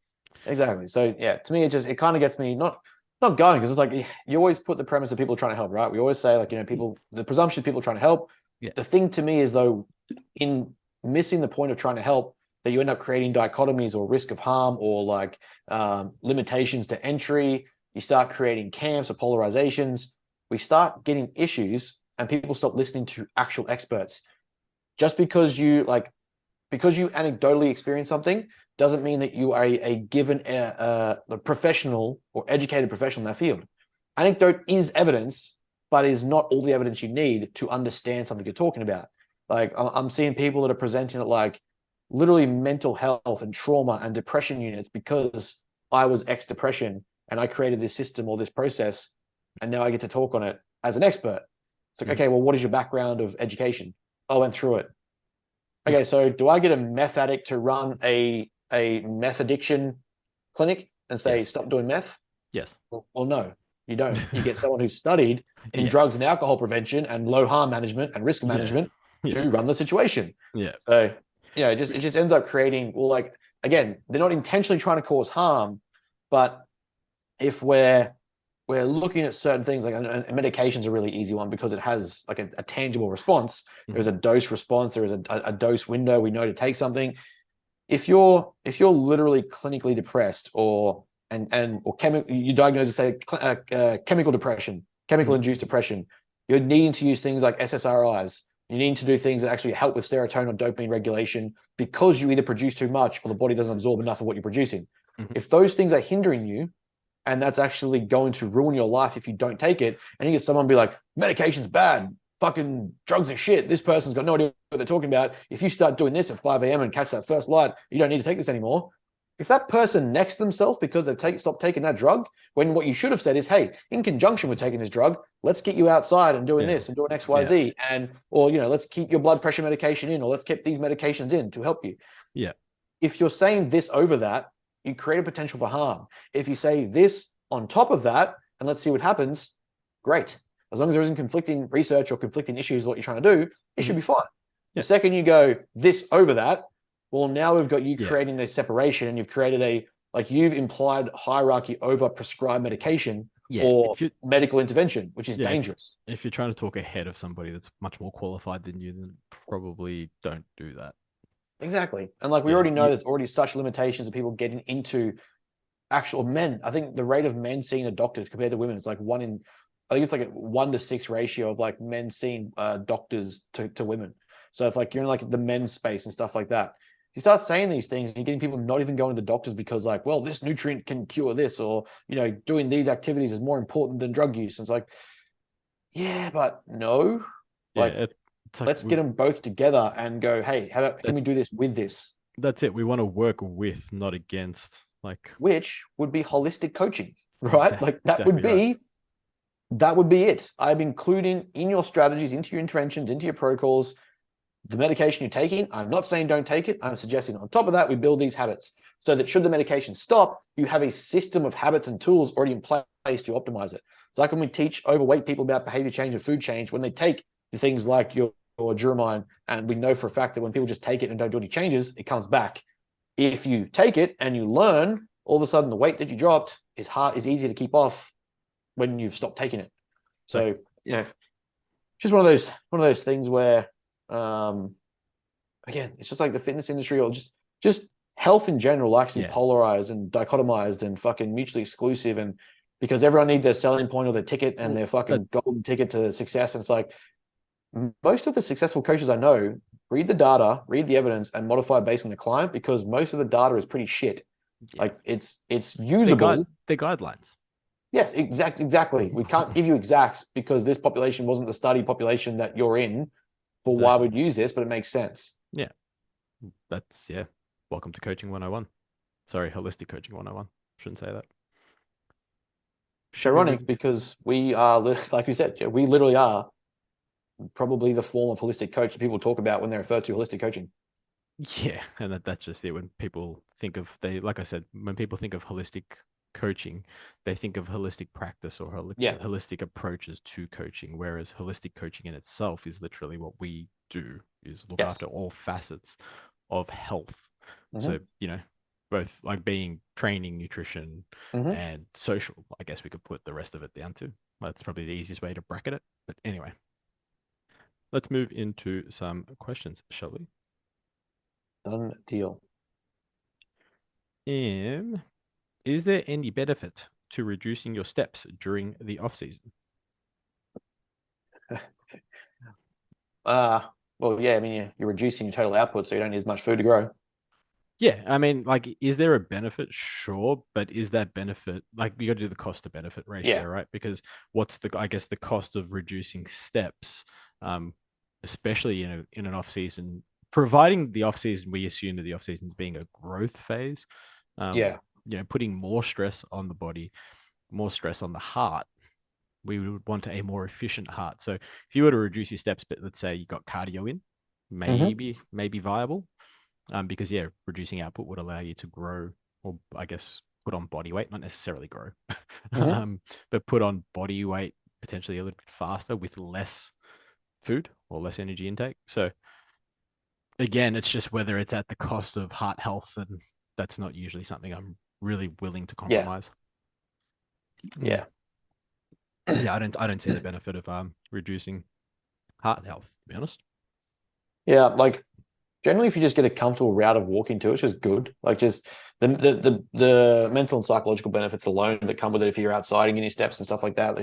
Exactly. So yeah, to me, it kind of gets me not going because it's like you always put the premise of people trying to help, right? We always say like, people, the presumption of people trying to help. Yeah. The thing to me is though, in missing the point of trying to help, that you end up creating dichotomies or risk of harm or like limitations to entry. You start creating camps or polarizations. We start getting issues and people stop listening to actual experts. Just because you anecdotally experience something doesn't mean that you are a given a professional or educated professional in that field. Anecdote is evidence, but is not all the evidence you need to understand something you're talking about. Like I'm seeing people that are presenting it like, literally mental health and trauma and depression units because I was ex depression and I created this system or this process, and now I get to talk on it as an expert. It's like, okay, well, what is your background of education? I went through it. Okay, so do I get a meth addict to run a meth addiction clinic and say, Yes. stop doing meth? Yes. Well, no, you don't. You get someone who's studied in Yeah. drugs and alcohol prevention and low harm management and risk management Yeah. to run the situation. Yeah. So, it just ends up creating, well, like, again, they're not intentionally trying to cause harm, but if we're looking at certain things, like, and medication's a really easy one because it has like a tangible response. There's a dose response, there is a dose window we know to take something. If you're literally clinically depressed or chemical, you diagnose with say chemical depression, chemical induced depression, you're needing to use things like SSRIs. You need to do things that actually help with serotonin or dopamine regulation because you either produce too much or the body doesn't absorb enough of what you're producing. If those things are hindering you, and that's actually going to ruin your life if you don't take it, and you get someone be like, medication's bad, fucking drugs are shit, this person's got no idea what they're talking about, if you start doing this at 5 a.m. and catch that first light, you don't need to take this anymore. If that person next themselves because they've stopped taking that drug, when what you should have said is, hey, in conjunction with taking this drug, let's get you outside and doing this and doing XYZ, and or let's keep your blood pressure medication in, or let's keep these medications in to help you. Yeah. If you're saying this over that, you create a potential for harm. If you say this on top of that, and let's see what happens, great. As long as there isn't conflicting research or conflicting issues, what you're trying to do, it should be fine. The second you go this over that, well, now we've got you creating a separation, and you've created you've implied hierarchy over prescribed medication or medical intervention, which is dangerous. If you're trying to talk ahead of somebody that's much more qualified than you, then probably don't do that. Exactly. And like we already know there's already such limitations of people getting into actual men. I think the rate of men seeing a doctor compared to women, it's like I think it's like a 1-to-6 ratio of like men seeing doctors to women. So if like you're in like the men's space and stuff like that, you start saying these things and you're getting people not even going to the doctors because like, well, this nutrient can cure this, or, doing these activities is more important than drug use. And it's like, yeah, but no, let's get them both together and go, hey, can we do this with this? That's it. We want to work with, not against, which would be holistic coaching, right? Like that would be it. I'm including in your strategies, into your interventions, into your protocols, the medication you're taking. I'm not saying don't take it. I'm suggesting on top of that, we build these habits so that should the medication stop, you have a system of habits and tools already in place to optimize it. It's like when we teach overweight people about behavior change and food change, when they take the things like your Duromine, and we know for a fact that when people just take it and don't do any changes, it comes back. If you take it and you learn, all of a sudden the weight that you dropped is easier to keep off when you've stopped taking it. So, just one of those things where, again, it's just like the fitness industry or just health in general likes to be polarized and dichotomized and fucking mutually exclusive, and because everyone needs their selling point or their ticket and their fucking golden ticket to success. And it's like, most of the successful coaches I know read the data, read the evidence, and modify based on the client, because most of the data is pretty shit. Like it's usable. They're guidelines. Yes, exactly. We can't give you exacts because this population wasn't the study population that you're in for why we'd use this, but it makes sense. Yeah. That's, welcome to Coaching 101. Sorry, Holistic Coaching 101. Shouldn't say that. Ironic, because we are, like we said, we literally are probably the form of holistic coach that people talk about when they refer to holistic coaching. Yeah, and that's just it. When people think of like I said, when people think of holistic coaching, they think of holistic practice or holistic approaches to coaching, whereas holistic coaching in itself is literally what we do, is look after all facets of health. So, both like being training, nutrition, and social. I guess we could put the rest of it down to. That's probably the easiest way to bracket it. But anyway, let's move into some questions, shall we? Done deal. Is there any benefit to reducing your steps during the off season? Well, yeah, I mean, you're reducing your total output, so you don't need as much food to grow. Yeah, I mean, like, is there a benefit? Sure, but is that benefit, like, you got to do the cost to benefit ratio, right? Because what's I guess the cost of reducing steps, especially in an off season providing the off season, we assume that the off season is being a growth phase. Yeah. Putting more stress on the body, more stress on the heart. We would want a more efficient heart. So if you were to reduce your steps, but let's say you got cardio in, maybe viable. Because reducing output would allow you to grow, or I guess put on body weight, not necessarily grow, but put on body weight potentially a little bit faster with less food or less energy intake. So again, it's just whether it's at the cost of heart health, and that's not usually something I'm really willing to Yeah. compromise. Yeah. Yeah, I don't see the benefit of reducing heart health, to be honest. Yeah, like generally, if you just get a comfortable route of walking to, it's just good. Like just the mental and psychological benefits alone that come with it if you're outside and getting steps and stuff like that.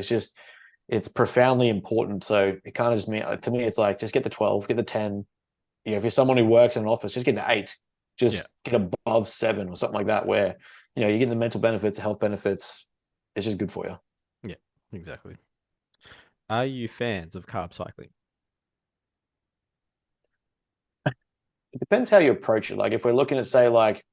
It's profoundly important. So it kind of just mean to me, it's like just get the 12, get the 10. You know, if you're someone who works in an office, just get the 8. Just get above 7 or something like that, where you get the mental benefits, the health benefits. It's just good for you. Yeah, exactly. Are you fans of carb cycling? It depends how you approach it. Like if we're looking at say like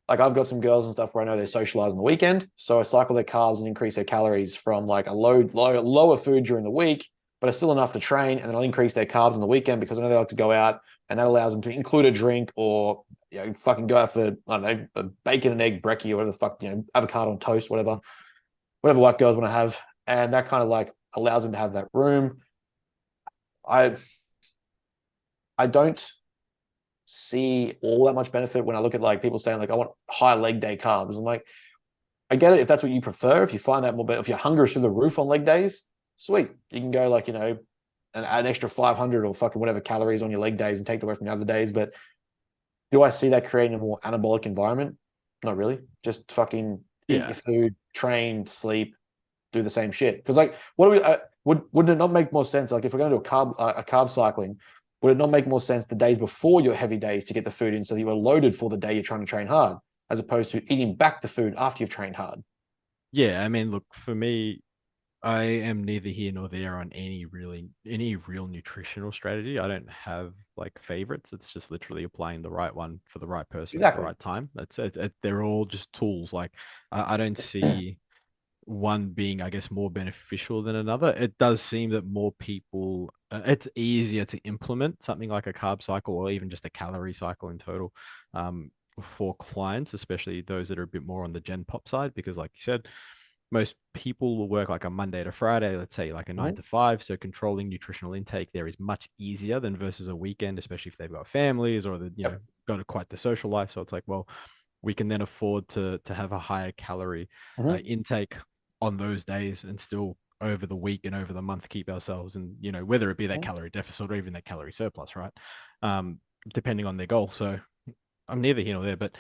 I've got some girls and stuff where I know they socialize on the weekend, so I cycle their carbs and increase their calories from like a lower food during the week, but it's still enough to train, and then I'll increase their carbs on the weekend because I know they like to go out, and that allows them to include a drink or fucking go out for I don't know a bacon and egg brekkie or whatever the fuck avocado on toast, whatever white girls want to have, and that kind of like allows them to have that room. I don't see all that much benefit when I look at like people saying like I want high leg day carbs. I'm like, I get it if that's what you prefer. If you find that more better, if your hunger is through the roof on leg days, sweet. You can go like and add an extra 500 or fucking whatever calories on your leg days and take the away from the other days. But do I see that creating a more anabolic environment? Not really. Just fucking eat your food, train, sleep, do the same shit. Because like, what do we? Would it not make more sense? Like, if we're going to do a carb cycling, would it not make more sense the days before your heavy days to get the food in so that you are loaded for the day you're trying to train hard, as opposed to eating back the food after you've trained hard? Yeah, I mean, look, for me, I am neither here nor there on any real nutritional strategy. I don't have like favorites. It's just literally applying the right one for the right person at the Exactly. right time. That's it. They're all just tools. Like I don't see one being, I guess, more beneficial than another. It does seem that more people, it's easier to implement something like a carb cycle or even just a calorie cycle in total for clients, especially those that are a bit more on the Gen Pop side, because like you said, most people will work like a Monday to Friday, let's say like a 9 to 5. So controlling nutritional intake there is much easier than versus a weekend, especially if they've got families or got quite the social life. So it's like, well, we can then afford to have a higher calorie intake on those days and still over the week and over the month keep ourselves and whether it be that calorie deficit or even that calorie surplus, right? Depending on their goal. So I'm neither here nor there, but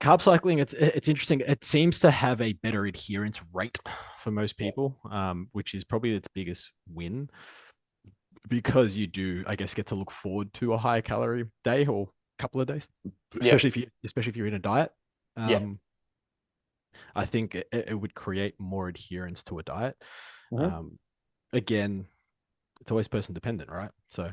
carb cycling, it's interesting. It seems to have a better adherence rate for most people, which is probably its biggest win, because you do, I guess, get to look forward to a higher calorie day or couple of days, especially if you're in a diet. I think it would create more adherence to a diet. Again, it's always person dependent, right? So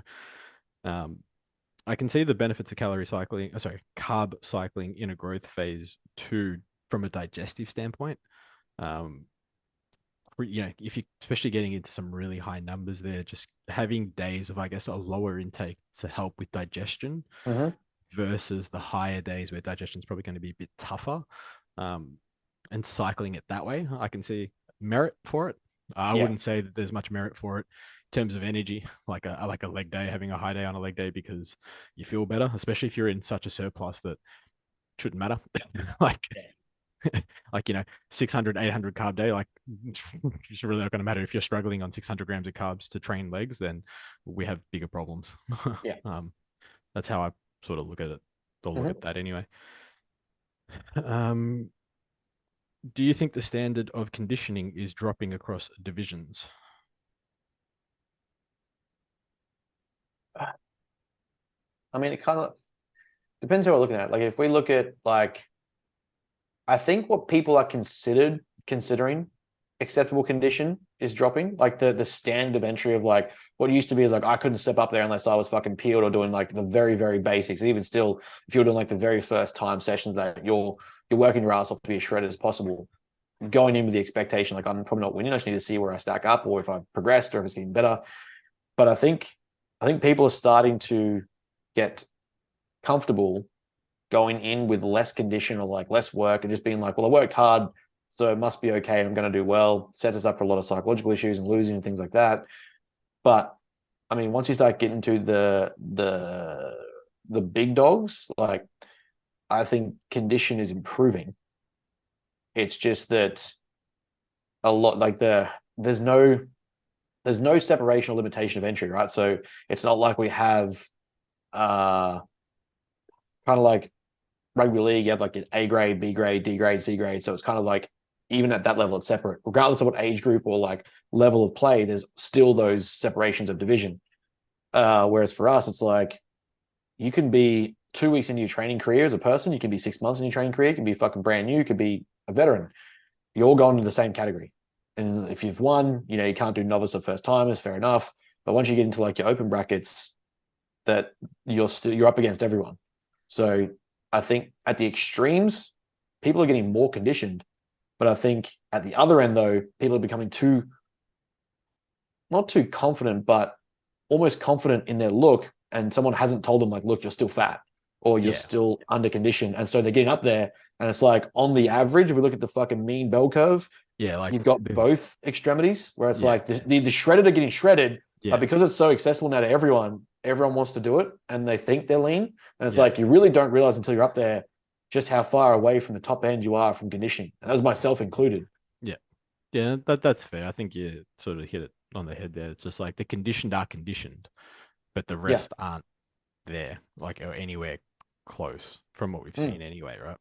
I can see the benefits of carb cycling in a growth phase too, from a digestive standpoint. If you especially getting into some really high numbers there, just having days of, I guess, a lower intake to help with digestion versus the higher days where digestion is probably going to be a bit tougher. And cycling it that way, I can see merit for it. I wouldn't say that there's much merit for it in terms of energy, like a leg day, having a high day on a leg day because you feel better, especially if you're in such a surplus that shouldn't matter. like 600, 800 carb day, like it's really not going to matter. If you're struggling on 600 grams of carbs to train legs, then we have bigger problems. That's how I sort of look at it. Or look at that anyway. Do you think the standard of conditioning is dropping across divisions? I mean, it kind of depends how we're looking at it. Like if we look at like, I think what people are considering acceptable condition is dropping. Like the standard of entry of like what used to be is like I couldn't step up there unless I was fucking peeled or doing like the very, very basics. And even still, if you're doing like the very first time sessions that you're working your ass off to be as shredded as possible, going in with the expectation like I'm probably not winning. I just need to see where I stack up or if I've progressed or if it's getting better. But I think people are starting to get comfortable going in with less condition or like less work and just being like, well, I worked hard, so it must be okay. I'm going to do well. Sets us up for a lot of psychological issues and losing and things like that. But I mean, once you start getting to the big dogs, like I think condition is improving. It's just that a lot like there's no separation or limitation of entry, right? So it's not like we have kind of like rugby league, you have like an A grade, B grade, D grade, C grade. So it's kind of like even at that level, it's separate. Regardless of what age group or like level of play, there's still those separations of division. Whereas for us, it's like you can be 2 weeks into your training career as a person, you can be 6 months in your training career, you can be fucking brand new, you could be a veteran. You're all going into the same category. And if you've won, you can't do novice or first timers, fair enough. But once you get into like your open brackets, that you're up against everyone. So I think at the extremes, people are getting more conditioned. But I think at the other end, though, people are becoming not too confident, but almost confident in their look. And someone hasn't told them, like, look, you're still fat or you're still under conditioned. And so they're getting up there. And it's like on the average, if we look at the fucking mean bell curve, like you've got both extremities where it's like the shredded are getting shredded, but yeah, because it's so accessible now to everyone wants to do it and they think they're lean. And it's like you really don't realize until you're up there just how far away from the top end you are from conditioning. And that was myself included. Yeah, that's fair. I think you sort of hit it on the head there. It's just like the conditioned are conditioned, but the Yeah. rest aren't there, like or anywhere close from what we've Mm. seen anyway, right?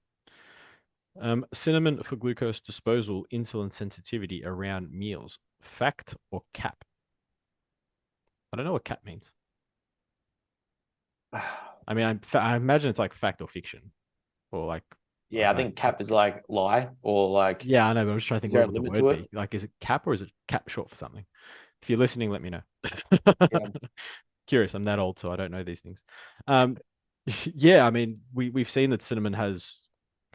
Cinnamon for glucose disposal, insulin sensitivity around meals. Fact or cap? I don't know what cap means. I mean, I imagine it's like fact or fiction, or like I Yeah, I don't know. think cap is like lie or like, Yeah, I know, but I'm just trying to is think there what a would the limit word to it? be? Like, is it cap or is it cap short for something? If you're listening, let me know. Yeah. Curious, I'm that old, so I don't know these things. Um, yeah, I mean, we've seen that cinnamon has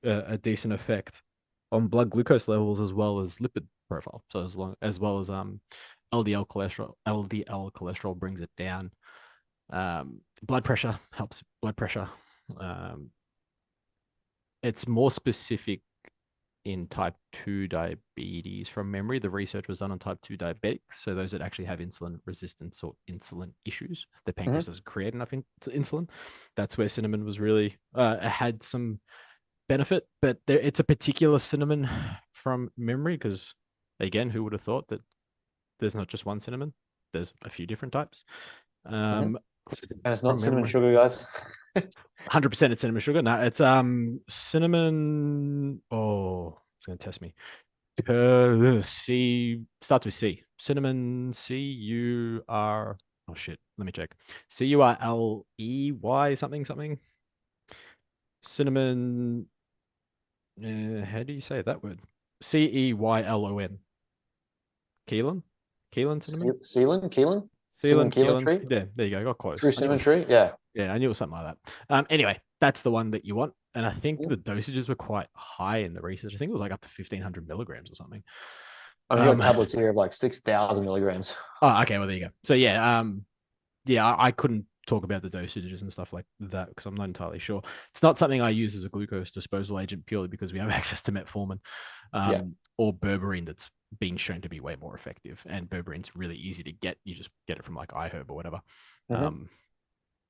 a decent effect on blood glucose levels as well as lipid profile. So as well as LDL cholesterol brings it down. Blood pressure helps blood pressure. Um, it's more specific in type 2 diabetes from memory. The research was done on type 2 diabetics, so those that actually have insulin resistance or insulin issues. The pancreas doesn't create enough insulin. That's where cinnamon was really had some benefit, but it's a particular cinnamon from memory because, again, who would have thought that there's not just one cinnamon? There's a few different types. And it's not From cinnamon memory. sugar, guys. 100% it's cinnamon sugar. No, it's cinnamon. Oh, it's gonna test me. C starts with C. Cinnamon. C-U-R. Oh shit. Let me check. C-U-R-L-E-Y something something. Cinnamon. How do you say that word? C-E-Y-L-O-N. Keelan. Keelan cinnamon. Keelan? Cinnamon Keelan. Keelan Keelan. tree? There you go. Got close. True I knew it cinnamon was. tree? Yeah. Yeah, I knew it was something like that. Anyway, that's the one that you want. And I think Yeah. the dosages were quite high in the research. I think it was like up to 1,500 milligrams or something. I mean, you got tablets here of like 6,000 milligrams. Oh, okay. Well, there you go. So yeah, I couldn't talk about the dosages and stuff like that because I'm not entirely sure. It's not something I use as a glucose disposal agent purely because we have access to metformin, Yeah. or berberine that's been shown to be way more effective. And berberine's really easy to get. You just get it from like iHerb or whatever. Mhm.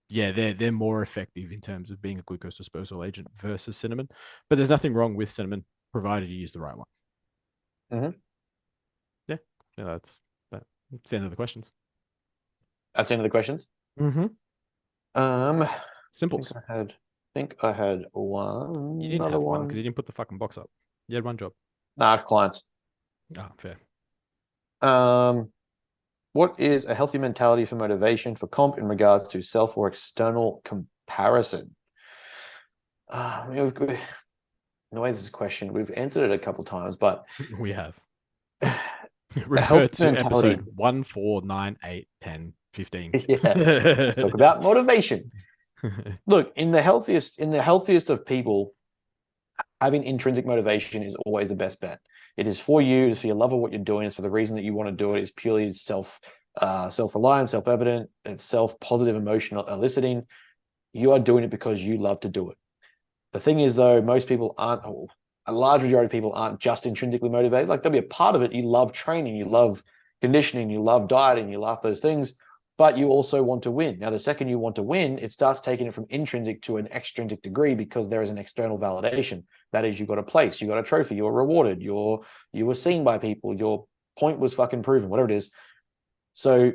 Yeah, they're more effective in terms of being a glucose disposal agent versus cinnamon. But there's nothing wrong with cinnamon provided you use the right one. Mhm. Yeah, that's the end of the questions. That's the end of the questions. Mm-hmm. I Simples. think I had one. You didn't Another have one because one. you didn't put the fucking box up. You had one job. Nah, it's clients. Ah, fair. Um, what is a healthy mentality for motivation for comp in regards to self or external comparison? I mean, the way this is questioned, we've answered it a couple times, but We have. Refer healthy to mentality. episode 1, 4, 9, 8, 10, 15. Yeah. Let's talk about motivation. Look, in the healthiest of people, having intrinsic motivation is always the best bet. It is for you, it's for your love of what you're doing, it's for the reason that you want to do it. It's purely self-reliant, self-evident, it's self-positive emotional eliciting. You are doing it because you love to do it. The thing is, though, most people aren't, a large majority of people aren't just intrinsically motivated. Like, there'll be a part of it. You love training, you love conditioning, you love dieting, you love those things, but you also want to win. Now, the second you want to win, it starts taking it from intrinsic to an extrinsic degree because there is an external validation. That is, you got a place, you got a trophy, you were rewarded, you were seen by people, your point was fucking proven, whatever it is. So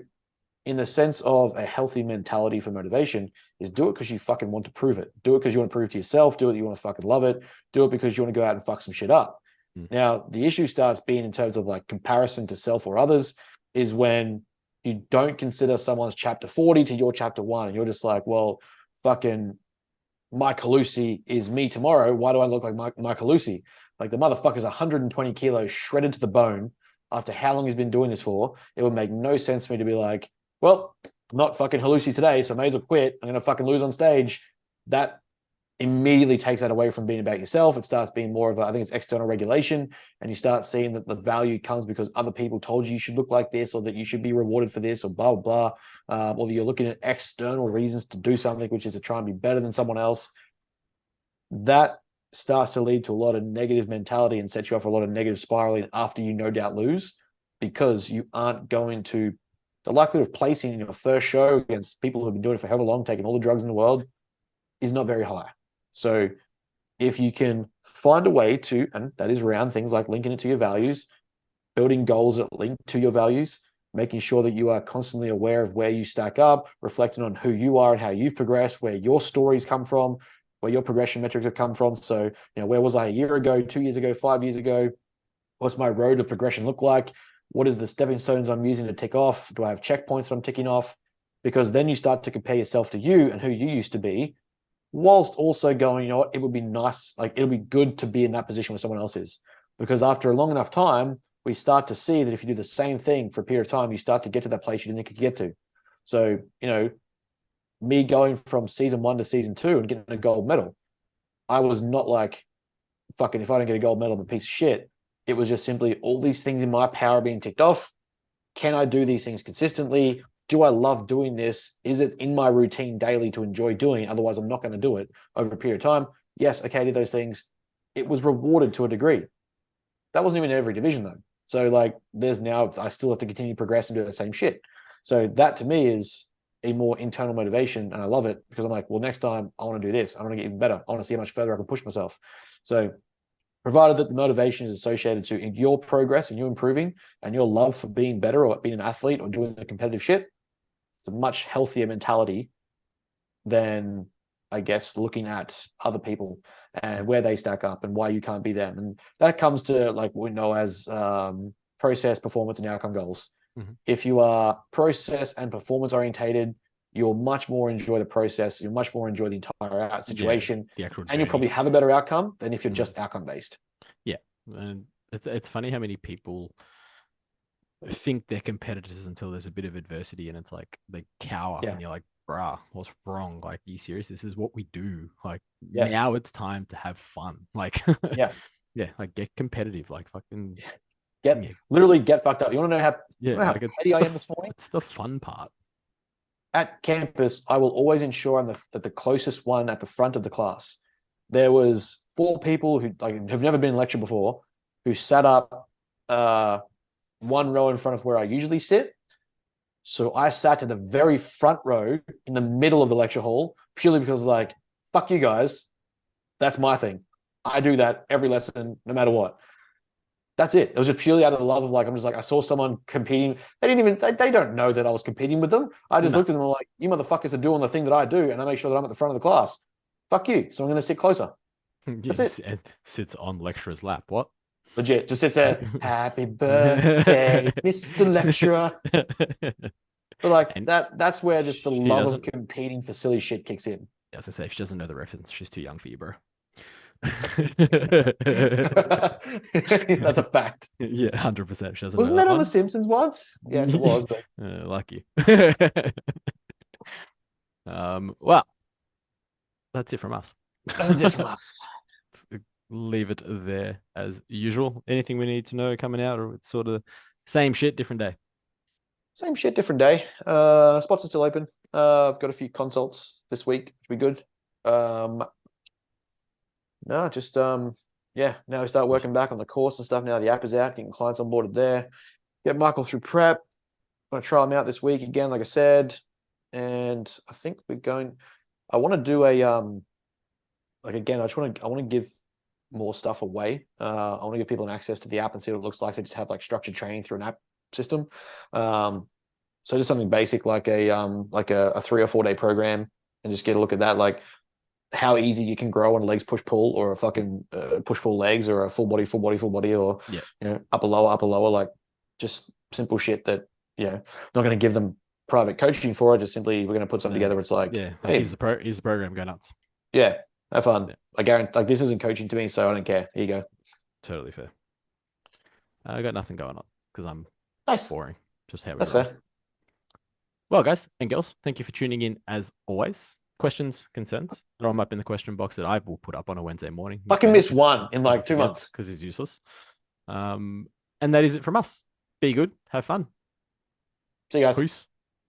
in the sense of a healthy mentality for motivation is do it because you fucking want to prove it. Do it because you want to prove to yourself. Do it, you want to fucking love it. Do it because you want to go out and fuck some shit up. Now, the issue starts being in terms of like comparison to self or others is when you don't consider someone's chapter 40 to your chapter 1 and you're just like, well, fucking Mike Halusi is me tomorrow. Why do I look like Mike Halusi? Like, the motherfucker's 120 kilos shredded to the bone after how long he's been doing this for. It would make no sense for me to be like, well, I'm not fucking Halusi today, so I may as well quit. I'm going to fucking lose on stage. That immediately takes that away from being about yourself. It starts being more of I think it's external regulation, and you start seeing that the value comes because other people told you should look like this, or that you should be rewarded for this, or blah, blah, blah. Or you're looking at external reasons to do something, which is to try and be better than someone else. That starts to lead to a lot of negative mentality and sets you up for a lot of negative spiraling after you no doubt lose, because you aren't going to, the likelihood of placing in your first show against people who've been doing it for however long, taking all the drugs in the world, is not very high. So if you can find a way to, and that is around things like linking it to your values, building goals that link to your values, making sure that you are constantly aware of where you stack up, reflecting on who you are and how you've progressed, where your stories come from, where your progression metrics have come from. So, where was I a year ago, 2 years ago, 5 years ago? What's my road of progression look like? What is the stepping stones I'm using to tick off? Do I have checkpoints that I'm ticking off? Because then you start to compare yourself to you and who you used to be, whilst also going, it would be nice, like it'll be good to be in that position where someone else is. Because after a long enough time, we start to see that if you do the same thing for a period of time, you start to get to that place you didn't think you could get to. So, me going from season 1 to season 2 and getting a gold medal, I was not like, fucking, if I don't get a gold medal, I'm a piece of shit. It was just simply all these things in my power being ticked off. Can I do these things consistently? Do I love doing this? Is it in my routine daily to enjoy doing? Otherwise, I'm not going to do it over a period of time. Yes, okay, I did those things. It was rewarded to a degree. That wasn't even in every division, though. So, like, I still have to continue to progress and do the same shit. So that, to me, is a more internal motivation, and I love it because I'm like, well, next time I want to do this. I want to get even better. I want to see how much further I can push myself. So provided that the motivation is associated to your progress and you improving and your love for being better or being an athlete or doing the competitive shit, it's a much healthier mentality than, I guess, looking at other people and where they stack up and why you can't be them. And that comes to like what we know as process, performance, and outcome goals. Mm-hmm. If you are process and performance orientated, you'll much more enjoy the process. You'll much more enjoy the entire situation, the actual and you'll probably have a better outcome than if you're just outcome based. Yeah, and it's funny how many people think they're competitors until there's a bit of adversity, and it's like they cower, and you're like, "Bruh, what's wrong? Like, are you serious? This is what we do. Like, now it's time to have fun. Like, yeah, like get competitive. Like, fucking literally get fucked up. You want to know how how petty I am this morning? It's the fun part. At campus, I will always ensure I'm the closest one at the front of the class. There was 4 people who have never been in lecture before, who sat up one row in front of where I usually sit. So I sat in the very front row in the middle of the lecture hall, purely because like, fuck you guys, that's my thing. I do that every lesson, no matter what. That's it. It was just purely out of the love of like, I'm just like, I saw someone competing. They don't know that I was competing with them. I just looked at them and like, you motherfuckers are doing the thing that I do, and I make sure that I'm at the front of the class. Fuck you. So I'm going to sit closer. That's it. And sits on lecturer's lap. What? Legit. Just sits there. Happy birthday, Mr. Lecturer. But like that's where just the love of competing for silly shit kicks in. As I say, she doesn't know the reference. She's too young for you, bro. That's a fact. Yeah, 100%. She doesn't Wasn't know that that on The one. Simpsons once? Yes, it was. But Lucky. Well, that's it from us. that is it from us. Leave it there as usual. Anything we need to know coming out, or it's sort of same shit, different day? Same shit, different day. Spots are still open. I've got a few consults this week, which will be good. No, just yeah. Now we start working back on the course and stuff. Now the app is out, getting clients onboarded there. Get Michael through prep. Gonna try him out this week again, like I said. And I think we're going. I want to do a like again. I want to give more stuff away. I want to give people an access to the app and see what it looks like to just have like structured training through an app system. So just something basic like a 3 or 4 day program and just get a look at that, like how easy you can grow on a legs push pull or a fucking push pull legs or a full body or Yeah. you know upper lower, like just simple shit that not going to give them private coaching for it. Just simply we're going to put something together. It's like, Yeah, hey, here's the program, go nuts. yeah, have fun. Yeah. I guarantee, like, this isn't coaching to me, so I don't care. Here you go. Totally fair. I got nothing going on because I'm Nice. boring. Just how we That's roll. fair. Well, guys and girls, thank you for tuning in as always. Questions, concerns, throw them up in the question box that I will put up on a Wednesday morning. Fucking missed one in like 2 months. Because he's useless. And that is it from us. Be good. Have fun. See you guys. Peace.